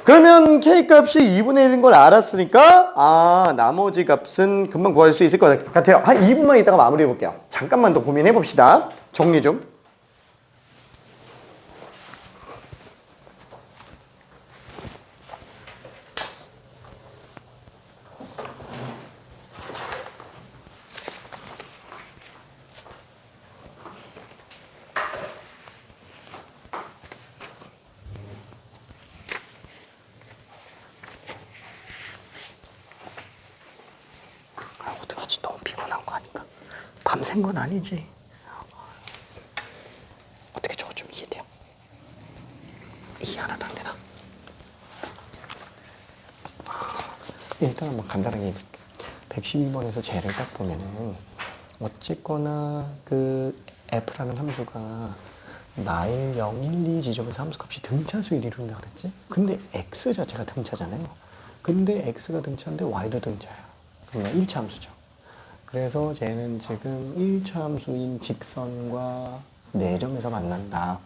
그러면 K값이 2분의 1인 걸 알았으니까 나머지 값은 금방 구할 수 있을 것 같아요. 한 2분만 있다가 마무리해 볼게요. 잠깐만 더 고민해 봅시다. 정리 좀. 어떡하지? 너무 피곤한 거 아닌가? 밤샌 건 아니지. 어떻게 저거 좀 이해돼요? 이해 하나도 안 되나? 일단 한번 간단하게 112번에서 쟤를 딱 보면은 어쨌거나 그 F라는 함수가 마일 0, 1, 2 지점에서 함수값이 등차수를 이룬다 그랬지? 근데 X 자체가 등차잖아요. 근데 X가 등차인데 Y도 등차야. 그러면 1차 함수죠. 그래서 쟤는 지금 1차 함수인 직선과 4점에서 만난다.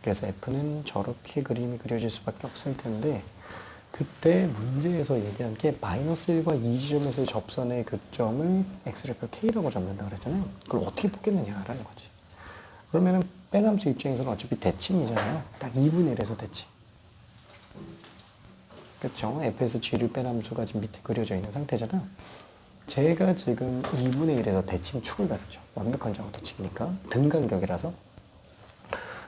그래서 F는 저렇게 그림이 그려질 수밖에 없을 텐데 그때 문제에서 얘기한 게 마이너스 1과 2지점에서의 접선의 교점을 X좌표 K라고 잡는다 그랬잖아요. 그걸 어떻게 뽑겠느냐라는 거지. 그러면은 뺀 함수 입장에서는 어차피 대칭이잖아요. 딱 2분의 1에서 대칭. 그쵸? F에서 G를 뺀 함수가 지금 밑에 그려져 있는 상태잖아. 제가 지금 2분의 1에서 대칭 축을 가르죠. 완벽한 좌우 대칭이니까 등간격이라서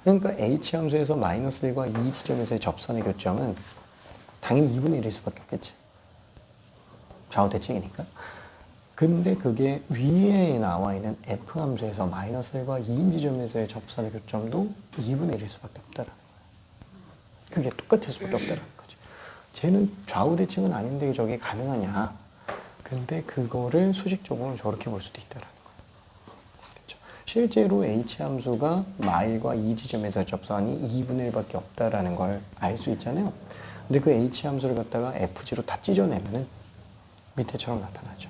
그러니까 H 함수에서 마이너스 1과 2 지점에서의 접선의 교점은 당연히 2분의 1일 수밖에 없겠지. 좌우 대칭이니까. 근데 그게 위에 나와 있는 F 함수에서 마이너스 1과 2인 지점에서의 접선의 교점도 2분의 1일 수밖에 없다라는 거야. 그게 똑같을 수밖에 없다라는 거지. 쟤는 좌우 대칭은 아닌데 저게 가능하냐. 근데 그거를 수식적으로 저렇게 볼 수도 있다라는 거야. 그렇죠? 실제로 H 함수가 마일과 2 지점에서의 접선이 2분의 1밖에 없다라는 걸 알 수 있잖아요. 근데 그 H 함수를 갖다가 FG로 다 찢어내면은 밑에처럼 나타나죠.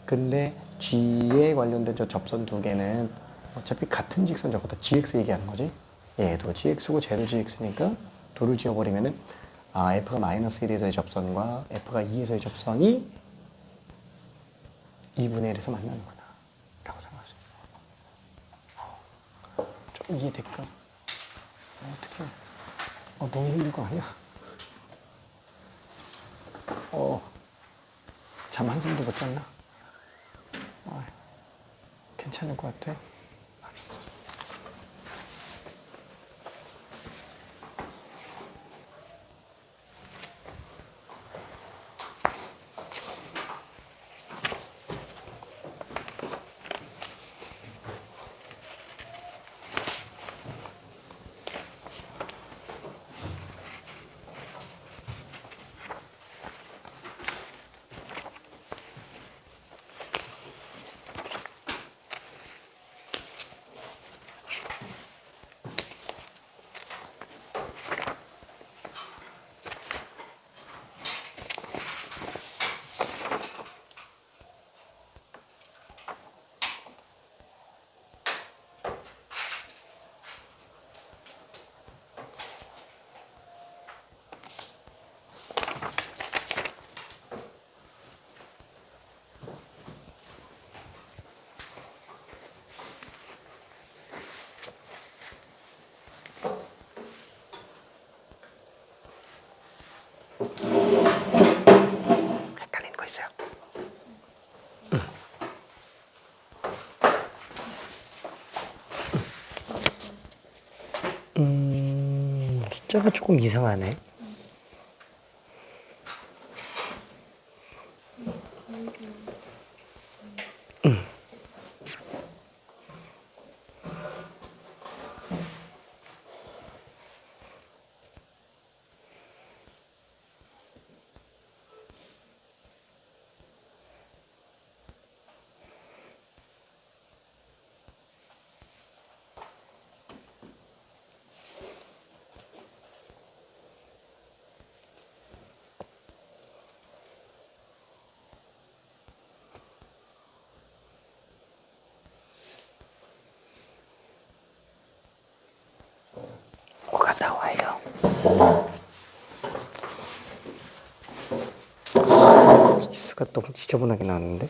근데 G에 관련된 저 접선 두 개는 어차피 같은 직선 적어다 GX 얘기하는 거지. 얘도 GX고 쟤도 GX니까 둘을 지워버리면은 F가 마이너스 1에서의 접선과 F가 2에서의 접선이 2분의 1에서 만나는구나 라고 생각할 수 있어. 좀 이해될까? 어떡해. 너무 힘든 거 아니야? 잠 한숨도 못 잤나? 괜찮을 것 같아. 알았어. 헷갈리는 거 있어요? 숫자가 조금 이상하네. 뭐가 나와요? 수가 너무 지저분하게 나왔는데?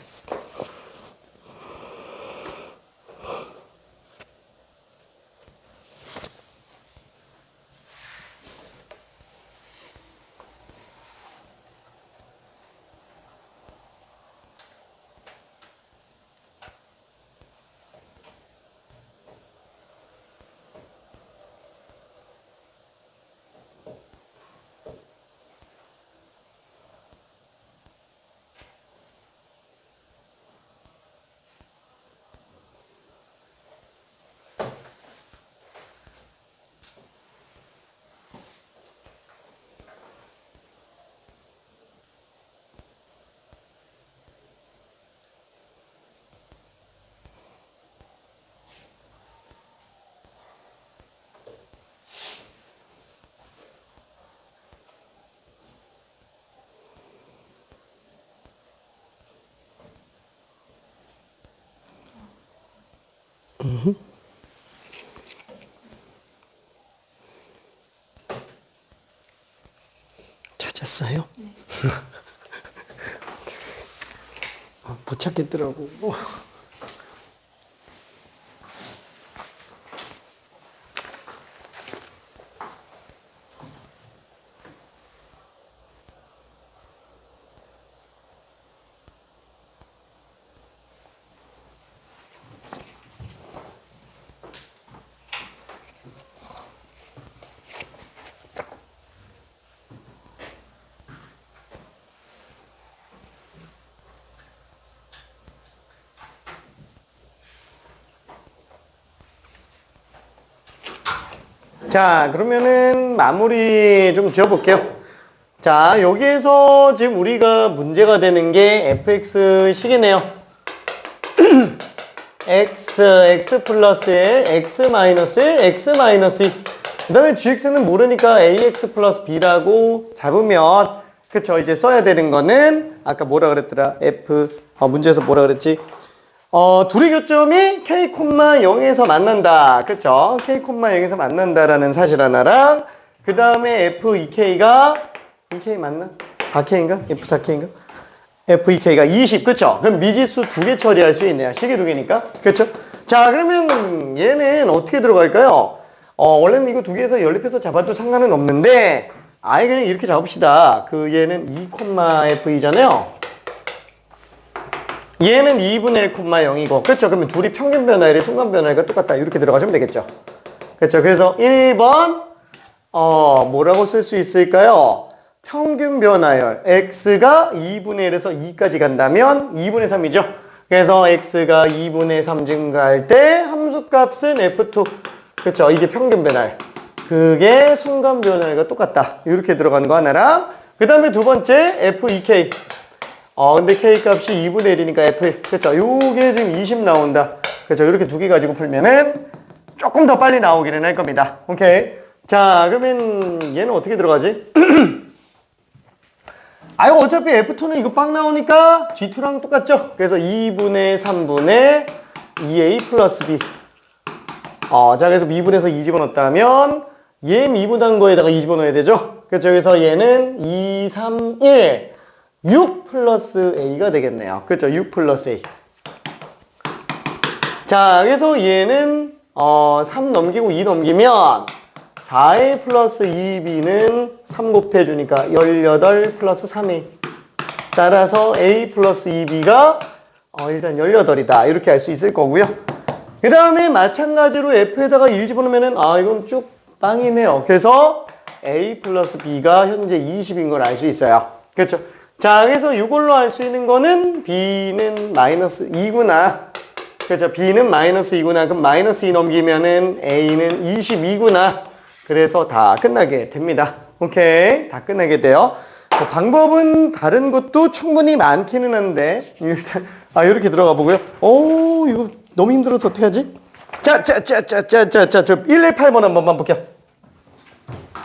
찾았어요? 네. 못 찾겠더라고. 자, 그러면은 마무리 좀 지어볼게요. 자, 여기에서 지금 우리가 문제가 되는 게 fx식이네요. x 플러스 1, x 마이너스 1, x 마이너스 2. 그 다음에 gx는 모르니까 ax 플러스 b라고 잡으면, 그쵸, 이제 써야 되는 거는 아까 뭐라 그랬더라, 문제에서 뭐라 그랬지? 둘의 교점이 k, 0에서 만난다. 그쵸? k, 0에서 만난다라는 사실 하나랑, 그 다음에 f2k가, 2k 맞나? 4k인가? f4k인가? f2k가 20, 그쵸? 그럼 미지수 두 개 처리할 수 있네요. 식이 두 개니까. 그쵸? 자, 그러면 얘는 어떻게 들어갈까요? 원래는 이거 두 개에서 연립해서 잡아도 상관은 없는데, 아예 그냥 이렇게 잡읍시다. 얘는 2,f이잖아요. 얘는 2분의 1, 0이고, 그쵸? 그러면 둘이 평균 변화율이 순간 변화율과 똑같다. 이렇게 들어가시면 되겠죠? 그쵸? 그래서 1번, 뭐라고 쓸 수 있을까요? 평균 변화율. x가 2분의 1에서 2까지 간다면 2분의 3이죠? 그래서 x가 2분의 3 증가할 때 함수값은 f2. 그쵸? 이게 평균 변화율. 그게 순간 변화율과 똑같다. 이렇게 들어가는 거 하나랑, 그 다음에 두 번째, f2k. 근데 k 값이 2분의 1이니까 f1. 그쵸? 요게 지금 20 나온다. 그쵸? 이렇게 두 개 가지고 풀면은 조금 더 빨리 나오기는 할 겁니다. 오케이. 자, 그러면 얘는 어떻게 들어가지? 이거 어차피 F2는 이거 빵 나오니까 G2랑 똑같죠? 그래서 2분의 3분의 2A 플러스 B. 자, 그래서 미분에서 2 집어넣었다면 얘 미분한 거에다가 2 집어넣어야 되죠? 그렇죠? 그래서 얘는 2, 3, 1, 6 플러스 A가 되겠네요. 그렇죠? 6 플러스 A. 자, 그래서 얘는 3 넘기고 2 넘기면 4A 플러스 2B는 3 곱해주니까 18 플러스 3A. 따라서 A 플러스 2B가 일단 18이다. 이렇게 알 수 있을 거고요. 그 다음에 마찬가지로 F에다가 1 집어넣으면은 이건 쭉 빵이네요. 그래서 A 플러스 B가 현재 20인 걸 알 수 있어요. 그렇죠? 자, 그래서 이걸로 알 수 있는 거는 B는 마이너스 2구나. 그렇죠? B는 마이너스 2구나. 그럼 마이너스 2 넘기면은 A는 22구나. 그래서 다 끝나게 됩니다. 오케이. 다 끝나게 돼요. 방법은 다른 것도 충분히 많기는 한데, 일단, 이렇게 들어가 보고요. 이거 너무 힘들어서 어떻게 하지? 저 118번 한 번만 볼게요.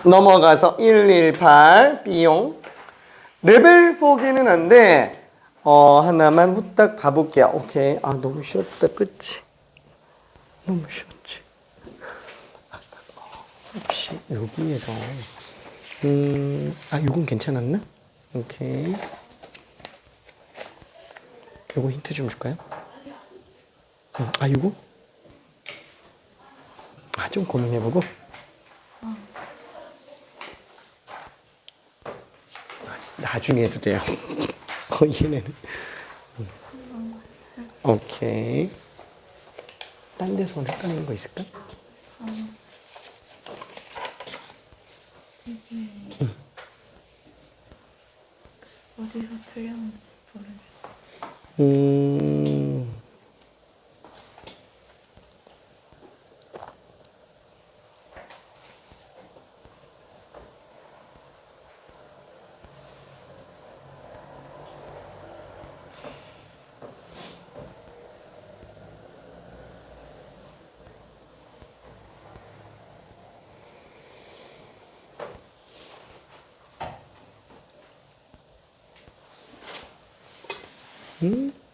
넘어가서 118, B용. 레벨 4기는 한데, 하나만 후딱 봐볼게요. 오케이. 너무 쉬웠다. 그치? 너무 쉬웠지. 혹시 여기에서 요건 괜찮았나? 오케이. 요거 힌트 좀 줄까요? 요거? 좀 고민해보고. 나중에 해도 돼요. 얘네는. 오케이. 딴 데서 헷갈리는 거 있을까? 어디서 틀렸는지 모르겠어.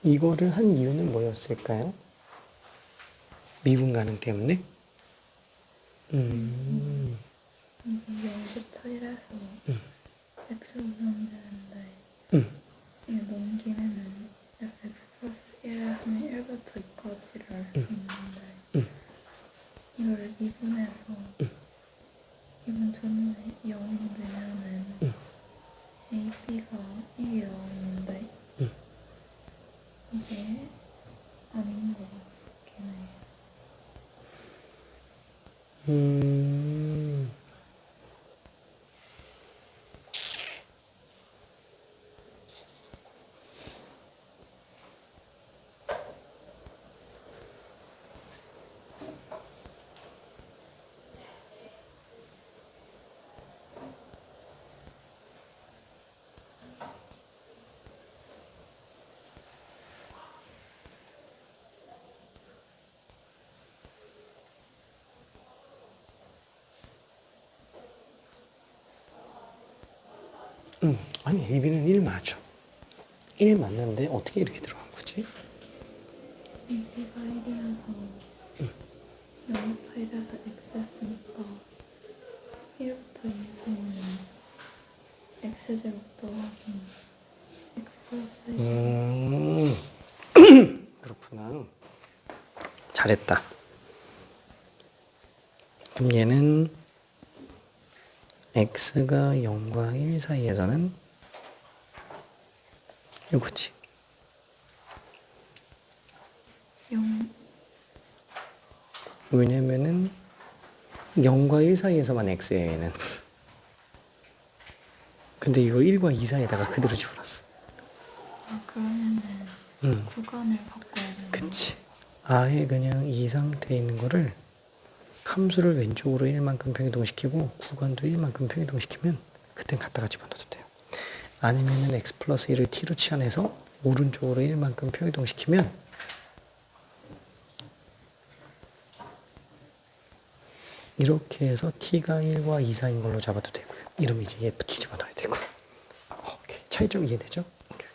이거를 한 이유는 뭐였을까요? 미분 가능 때문에? 이게 0부터 1에서 x 우선되는데 이게 넘기면은 fx 플러스 1에서는 1부터 2까지를 알 수 있는데 이거를 미분해서 미분 전에 0이 되면은 ab가 1이 나오는데 이게 아닌 것 같긴 해. 아니 AB는 1 맞아. 1 맞는데 어떻게 이렇게 들어간 거지? AB가 1이라서 0부터 1에서 X였으니까 1부터 2 사이는 X제곱 더하기 X 플러스 1. 그렇구나. 잘했다. 그럼 얘는 x가 0과 1 사이에서는 이거지. 0, 왜냐면은 0과 1 사이에서만 x예요, 얘는. 근데 이거 1과 2 사이에다가 그대로 집어넣었어. 그러면은 응, 구간을 바꿔야 되는 그치. 아예 그냥 이 상태에 있는 거를 함수를 왼쪽으로 1만큼 평이동시키고 구간도 1만큼 평이동시키면 그땐 갖다가 집어넣어도 돼요. 아니면은 x 플러스 1을 t로 치환해서 오른쪽으로 1만큼 평이동시키면 이렇게 해서 t가 1과 2 사이인 걸로 잡아도 되고요. 이러면 이제 ft 집어넣어야 되고. 오케이. 차이점 이해되죠? 오케이.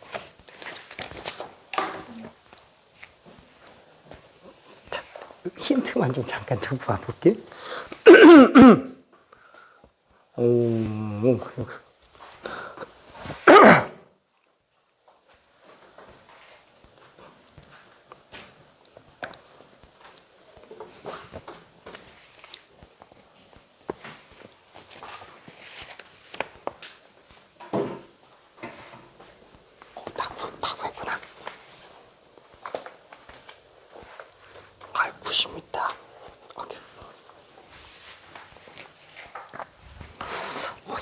자, 힌트만 좀 잠깐 좀 봐볼게. 다 구했구나. 아, 90m. 오케이.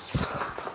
이상하다.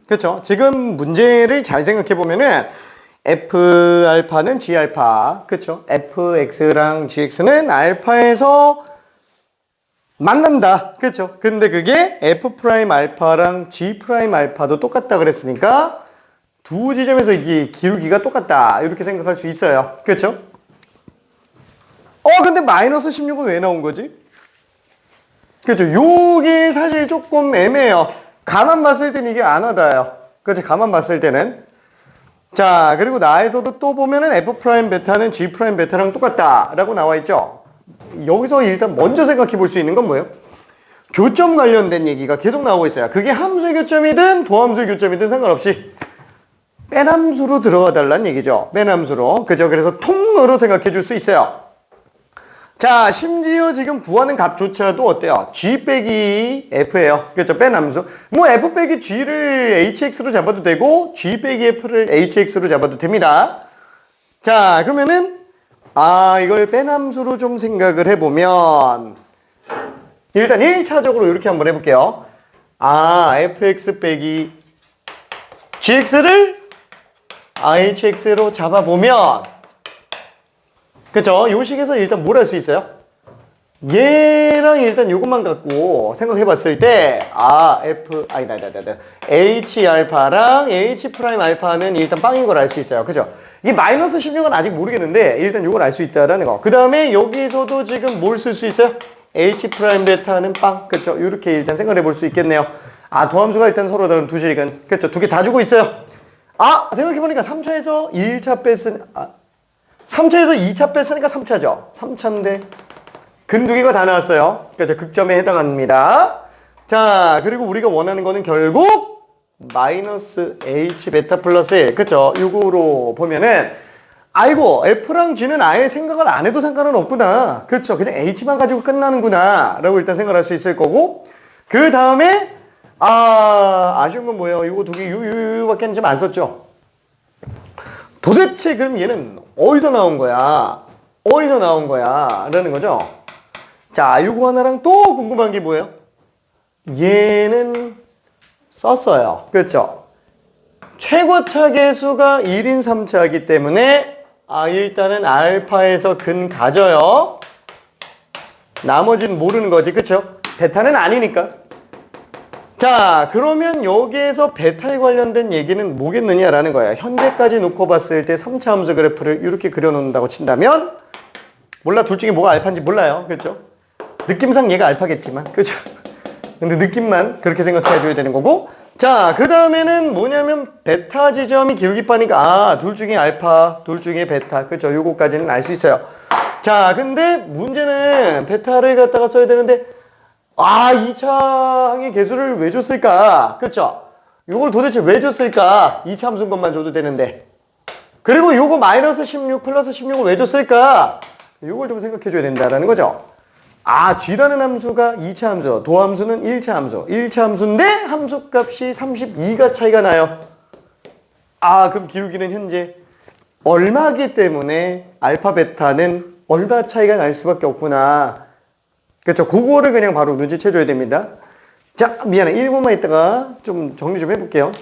그렇죠. 지금 문제를 잘 생각해 보면은 F 알파는 G 알파, 그렇죠. Fx랑 GX는 알파에서 만난다, 그렇죠. 근데 그게 F 프라임 알파랑 G 프라임 알파도 똑같다 그랬으니까 두 지점에서 이게 기울기가 똑같다 이렇게 생각할 수 있어요, 그렇죠. 근데 마이너스 16은 왜 나온 거지? 그렇죠. 요게 사실 조금 애매해요. 가만 봤을 때는 이게 안 와닿아요. 그렇죠. 가만 봤을 때는. 자, 그리고 나에서도 또 보면은 F 프라임 베타는 G 프라임 베타랑 똑같다라고 나와 있죠. 여기서 일단 먼저 생각해 볼 수 있는 건 뭐예요? 교점 관련된 얘기가 계속 나오고 있어요. 그게 함수의 교점이든 도함수의 교점이든 상관없이 빼함수로 들어가 달라는 얘기죠. 빼함수로. 그죠? 그래서 통으로 생각해 줄 수 있어요. 자, 심지어 지금 구하는 값조차도 어때요? g 빼기 f예요. 그렇죠? 빼함수. 뭐 f 빼기 g를 hx로 잡아도 되고 g 빼기 f를 hx로 잡아도 됩니다. 자, 그러면은 이걸 빼함수로 좀 생각을 해보면 일단 1차적으로 이렇게 한번 해볼게요. fx 빼기 gx를 hx로 잡아보면 그쵸? 요 식에서 일단 뭘 할 수 있어요? 얘랑 일단 요것만 갖고 생각해봤을 때 h 알파랑 h 프라임 알파는 일단 빵인 걸 알 수 있어요. 그죠? 이게 마이너스 16은 아직 모르겠는데 일단 요걸 알 수 있다라는 거. 그 다음에 여기서도 지금 뭘 쓸 수 있어요? h 프라임 베타는 빵. 그쵸? 이렇게 일단 생각해 볼 수 있겠네요. 도함수가 일단 서로 다른 두 식은 그쵸? 두 개 다 주고 있어요. 생각해보니까 3차에서 1차 뺐으니 3차에서 2차 뺐으니까 3차죠. 3차인데 근 두 개가 다 나왔어요. 그죠? 극점에 해당합니다. 자, 그리고 우리가 원하는 거는 결국 마이너스 h 베타 플러스 1. 그쵸? 요거로 보면은 아이고 F랑 G는 아예 생각을 안 해도 상관은 없구나. 그렇죠. 그냥 H만 가지고 끝나는구나 라고 일단 생각할 수 있을 거고 그 다음에 아쉬운 건 뭐예요? 이거 두 개 유밖에 좀 안 썼죠. 도대체 그럼 얘는 어디서 나온 거야? 어디서 나온 거야? 라는 거죠. 자, 이거 하나랑 또 궁금한 게 뭐예요? 얘는 썼어요. 그렇죠? 최고차 계수가 1인 3차이기 때문에 일단은 알파에서 근 가져요. 나머지는 모르는 거지. 그쵸? 베타는 아니니까. 자, 그러면 여기에서 베타에 관련된 얘기는 뭐겠느냐라는 거예요. 현재까지 놓고 봤을 때 3차 함수 그래프를 이렇게 그려놓는다고 친다면 몰라. 둘 중에 뭐가 알파인지 몰라요. 그렇죠? 느낌상 얘가 알파겠지만. 그죠? 근데 느낌만 그렇게 생각해줘야 되는 거고 자, 그 다음에는 뭐냐면 베타 지점이 기울기 빠니까 둘 중에 알파, 둘 중에 베타. 그죠? 요거까지는 알 수 있어요. 자, 근데 문제는 베타를 갖다가 써야 되는데 2차 항의 개수를 왜 줬을까? 그쵸? 요걸 도대체 왜 줬을까? 2차 함수인 것만 줘도 되는데. 그리고 요거 마이너스 16 플러스 16을 왜 줬을까? 요걸 좀 생각해 줘야 된다라는 거죠. G라는 함수가 2차 함수, 도함수는 1차 함수. 1차 함수인데 함수값이 32가 차이가 나요. 그럼 기울기는 현재 얼마기 때문에 알파, 베타는 얼마 차이가 날 수밖에 없구나. 그렇죠? 그거를 그냥 바로 눈치채줘야 됩니다. 자, 미안해. 1분만 있다가 좀 정리 좀 해볼게요.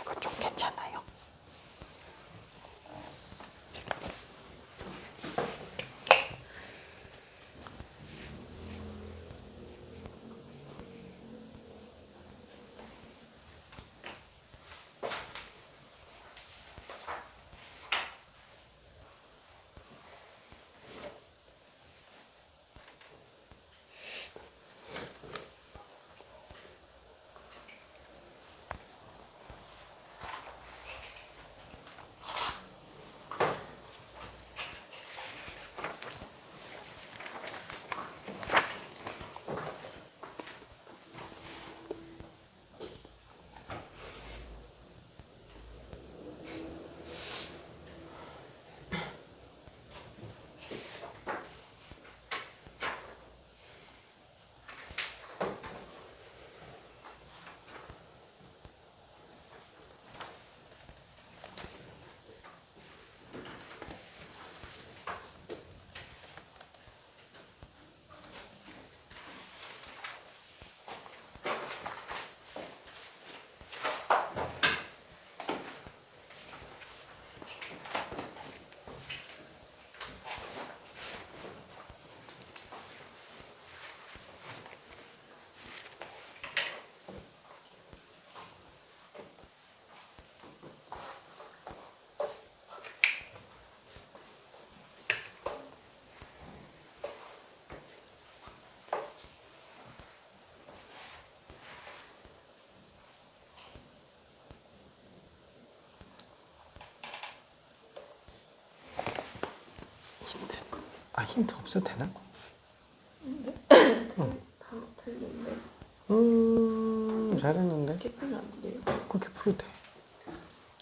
이거 좀 괜찮아요. 힌트 없어도 되나? 다 틀린데 잘했는데? 이렇게 풀면 안 돼요? 그렇게 풀어도 돼.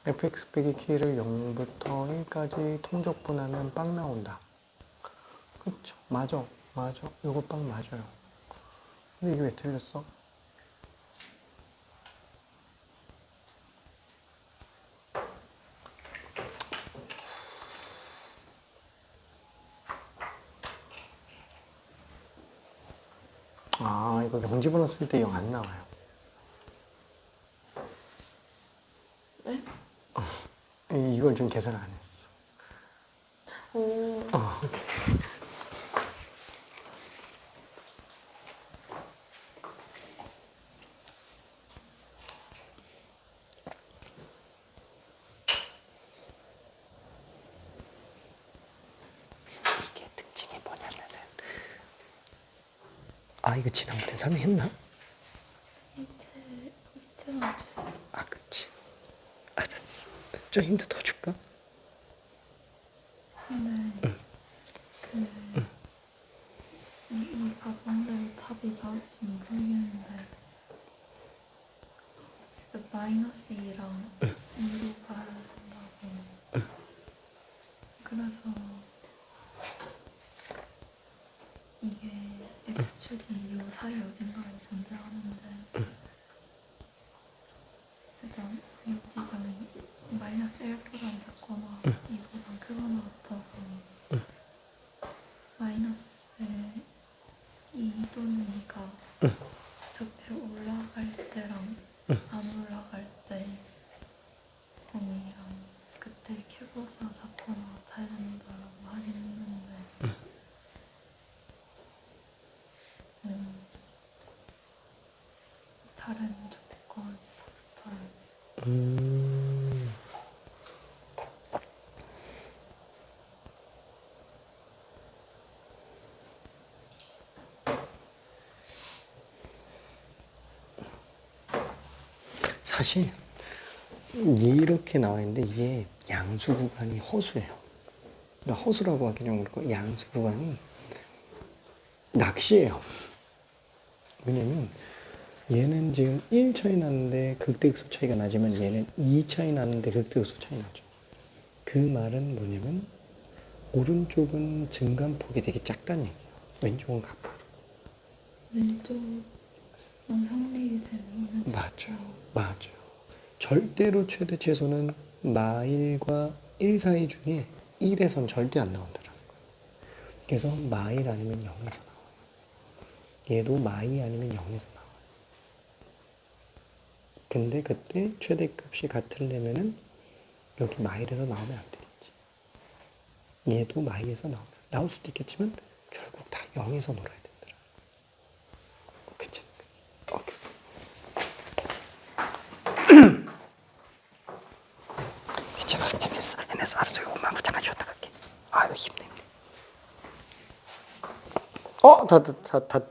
fx 빼기 k를 0부터 1까지 통적분하면 빵 나온다. 그쵸? 맞아. 요거 빵 맞아요. 근데 이게 왜 틀렸어? 아, 이거 영지번호 쓸 때 0 안 나와요. 네? 이걸 좀 계산 안 했어. 오. 이게 특징이 뭐냐면은, 아, 이거 지난번에 설명했나? 힌트만 주세요. 아, 그치. 알았어. 좀 힌트 더 줄까? 근데 이 과정대로 답이 나올지 모르겠는데 이제 마이너스 2랑 2로 가야 된다고. 그래서 이게 x축이 요 사이 어딘가에 존재하는데 일단 이 지점이 마이너스 1보다 작거나 2보다 크거나 같아서 마이너스에 2 또는 2가 적혀 올라갈 때랑 안 올라갈 때 범위랑 그때 큐보다 작거나 같아야 된다라고 하긴 했는데 다른 조건이 다 붙어요. 사실 이렇게 나와 있는데 이게 양수 구간이 허수예요. 그러니까 허수라고 하기는 그렇고 양수 구간이 낚시예요. 왜냐면 얘는 지금 1 차이 나는데 극대극소 차이가 나지만 얘는 2 차이 나는데 극대극소 차이 나죠. 그 말은 뭐냐면 오른쪽은 증감폭이 되게 작다는 얘기예요. 왼쪽은 가파로. 왼쪽은 성립이 되면 맞아요. 절대로 최대 최소는 마일과 1 사이 중에 1에선 절대 안 나온다는 거예요. 그래서 마일 아니면 0에서 나와요. 얘도 마일 아니면 0에서 나와요. 근데 그때 최대값이 같으려면은 여기 마일에서 나오면 안 되겠지. 얘도 마일에서 나올 수도 있겠지만 결국 다 0에서 놀아야 된다는 거예요. 그치? 오케이. 제가 해냈어. 알았어. 이것만 잠깐 쉬었다 갈게. 아유, 힘내.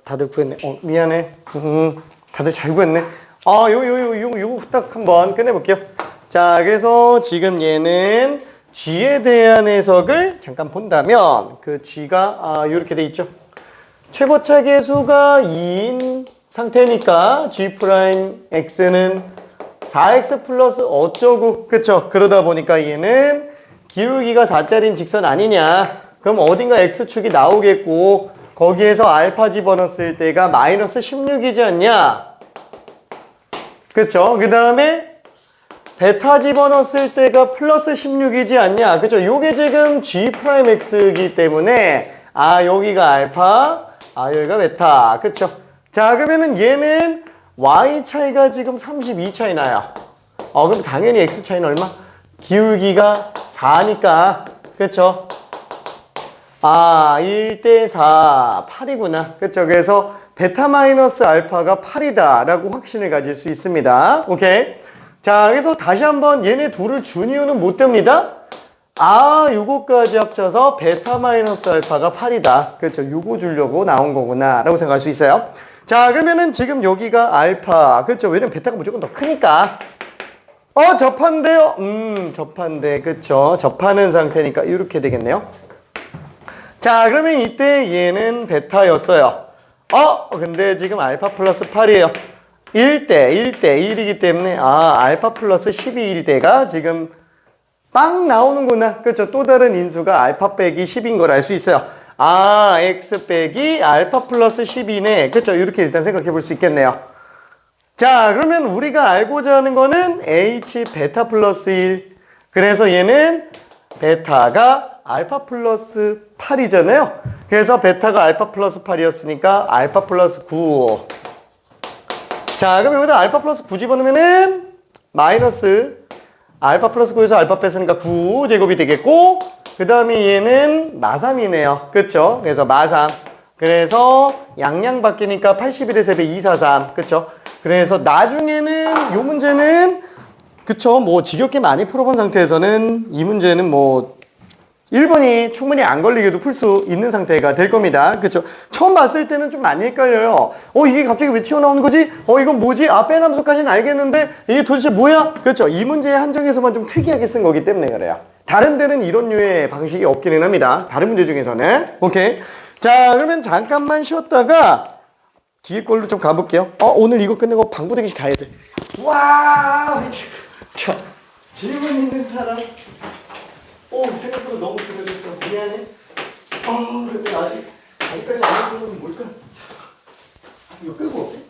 다들 구했네. 미안해. 다들 잘 구했네. 요거 후딱 한번 끝내볼게요. 자, 그래서 지금 얘는 G에 대한 해석을 잠깐 본다면, 그 G가, 요렇게 돼 있죠. 최고차 계수가 2인 상태니까 G'X는 4X 플러스 어쩌고, 그쵸? 그러다 보니까 얘는 기울기가 4짜리인 직선 아니냐. 그럼 어딘가 X축이 나오겠고, 거기에서 알파 집어넣었을 때가 마이너스 16이지 않냐? 그쵸? 그 다음에 베타 집어넣었을 때가 플러스 16이지 않냐? 그쵸? 요게 지금 G'X이기 때문에 여기가 알파, 여기가 베타. 그쵸? 자, 그러면은 얘는 Y 차이가 지금 32 차이 나요. 그럼 당연히 X 차이는 얼마? 기울기가 4니까. 그쵸? 1대 4, 8이구나. 그쵸? 그래서 베타 마이너스 알파가 8이다 라고 확신을 가질 수 있습니다. 오케이? 자, 그래서 다시 한번 얘네 둘을 준 이유는 못 됩니다. 요거까지 합쳐서 베타 마이너스 알파가 8이다. 그렇죠? 요거 주려고 나온 거구나 라고 생각할 수 있어요. 자, 그러면은 지금 여기가 알파. 그렇죠? 왜냐면 베타가 무조건 더 크니까. 접한대요. 접한대. 그쵸? 접하는 상태니까 이렇게 되겠네요. 자, 그러면 이때 얘는 베타였어요. 근데 지금 알파 플러스 8이에요. 1대 1이기 때문에 알파 플러스 12일 때가 지금 빵 나오는구나. 그렇죠? 또 다른 인수가 알파 빼기 10인 걸 알 수 있어요. x 빼기 알파 플러스 10이네. 그렇죠? 이렇게 일단 생각해 볼 수 있겠네요. 자, 그러면 우리가 알고자 하는 거는 h 베타 플러스 1. 그래서 얘는 베타가 알파 플러스 8이잖아요. 그래서 베타가 알파 플러스 8이었으니까 알파 플러스 9. 자, 그럼 여기다 알파 플러스 9 집어넣으면은 마이너스 알파 플러스 9에서 알파 뺐으니까 9제곱이 되겠고, 그 다음에 얘는 마3이네요. 그쵸? 그래서 마3. 그래서 양양 바뀌니까 81의 3배 243. 그쵸? 그래서 나중에는 요 문제는 그쵸? 뭐 지겹게 많이 풀어본 상태에서는 이 문제는 뭐 1번이 충분히 안 걸리게도 풀 수 있는 상태가 될 겁니다. 그쵸? 처음 봤을 때는 좀 많이 헷갈려요. 이게 갑자기 왜 튀어나오는 거지? 이건 뭐지? 빼는 함수까지는 알겠는데 이게 도대체 뭐야? 그렇죠? 이 문제의 한정에서만 좀 특이하게 쓴 거기 때문에 그래요. 다른 데는 이런 류의 방식이 없기는 합니다. 다른 문제 중에서는. 오케이. 자, 그러면 잠깐만 쉬었다가 뒤에 걸로 좀 가볼게요. 오늘 이거 끝내고 방구대기 가야 돼. 와! 자, 질문 있는 사람. 생각보다 너무 길어졌어. 미안해. 근데 아직까지 안 해주는 건 뭘까? 자, 이거 끌고 올게.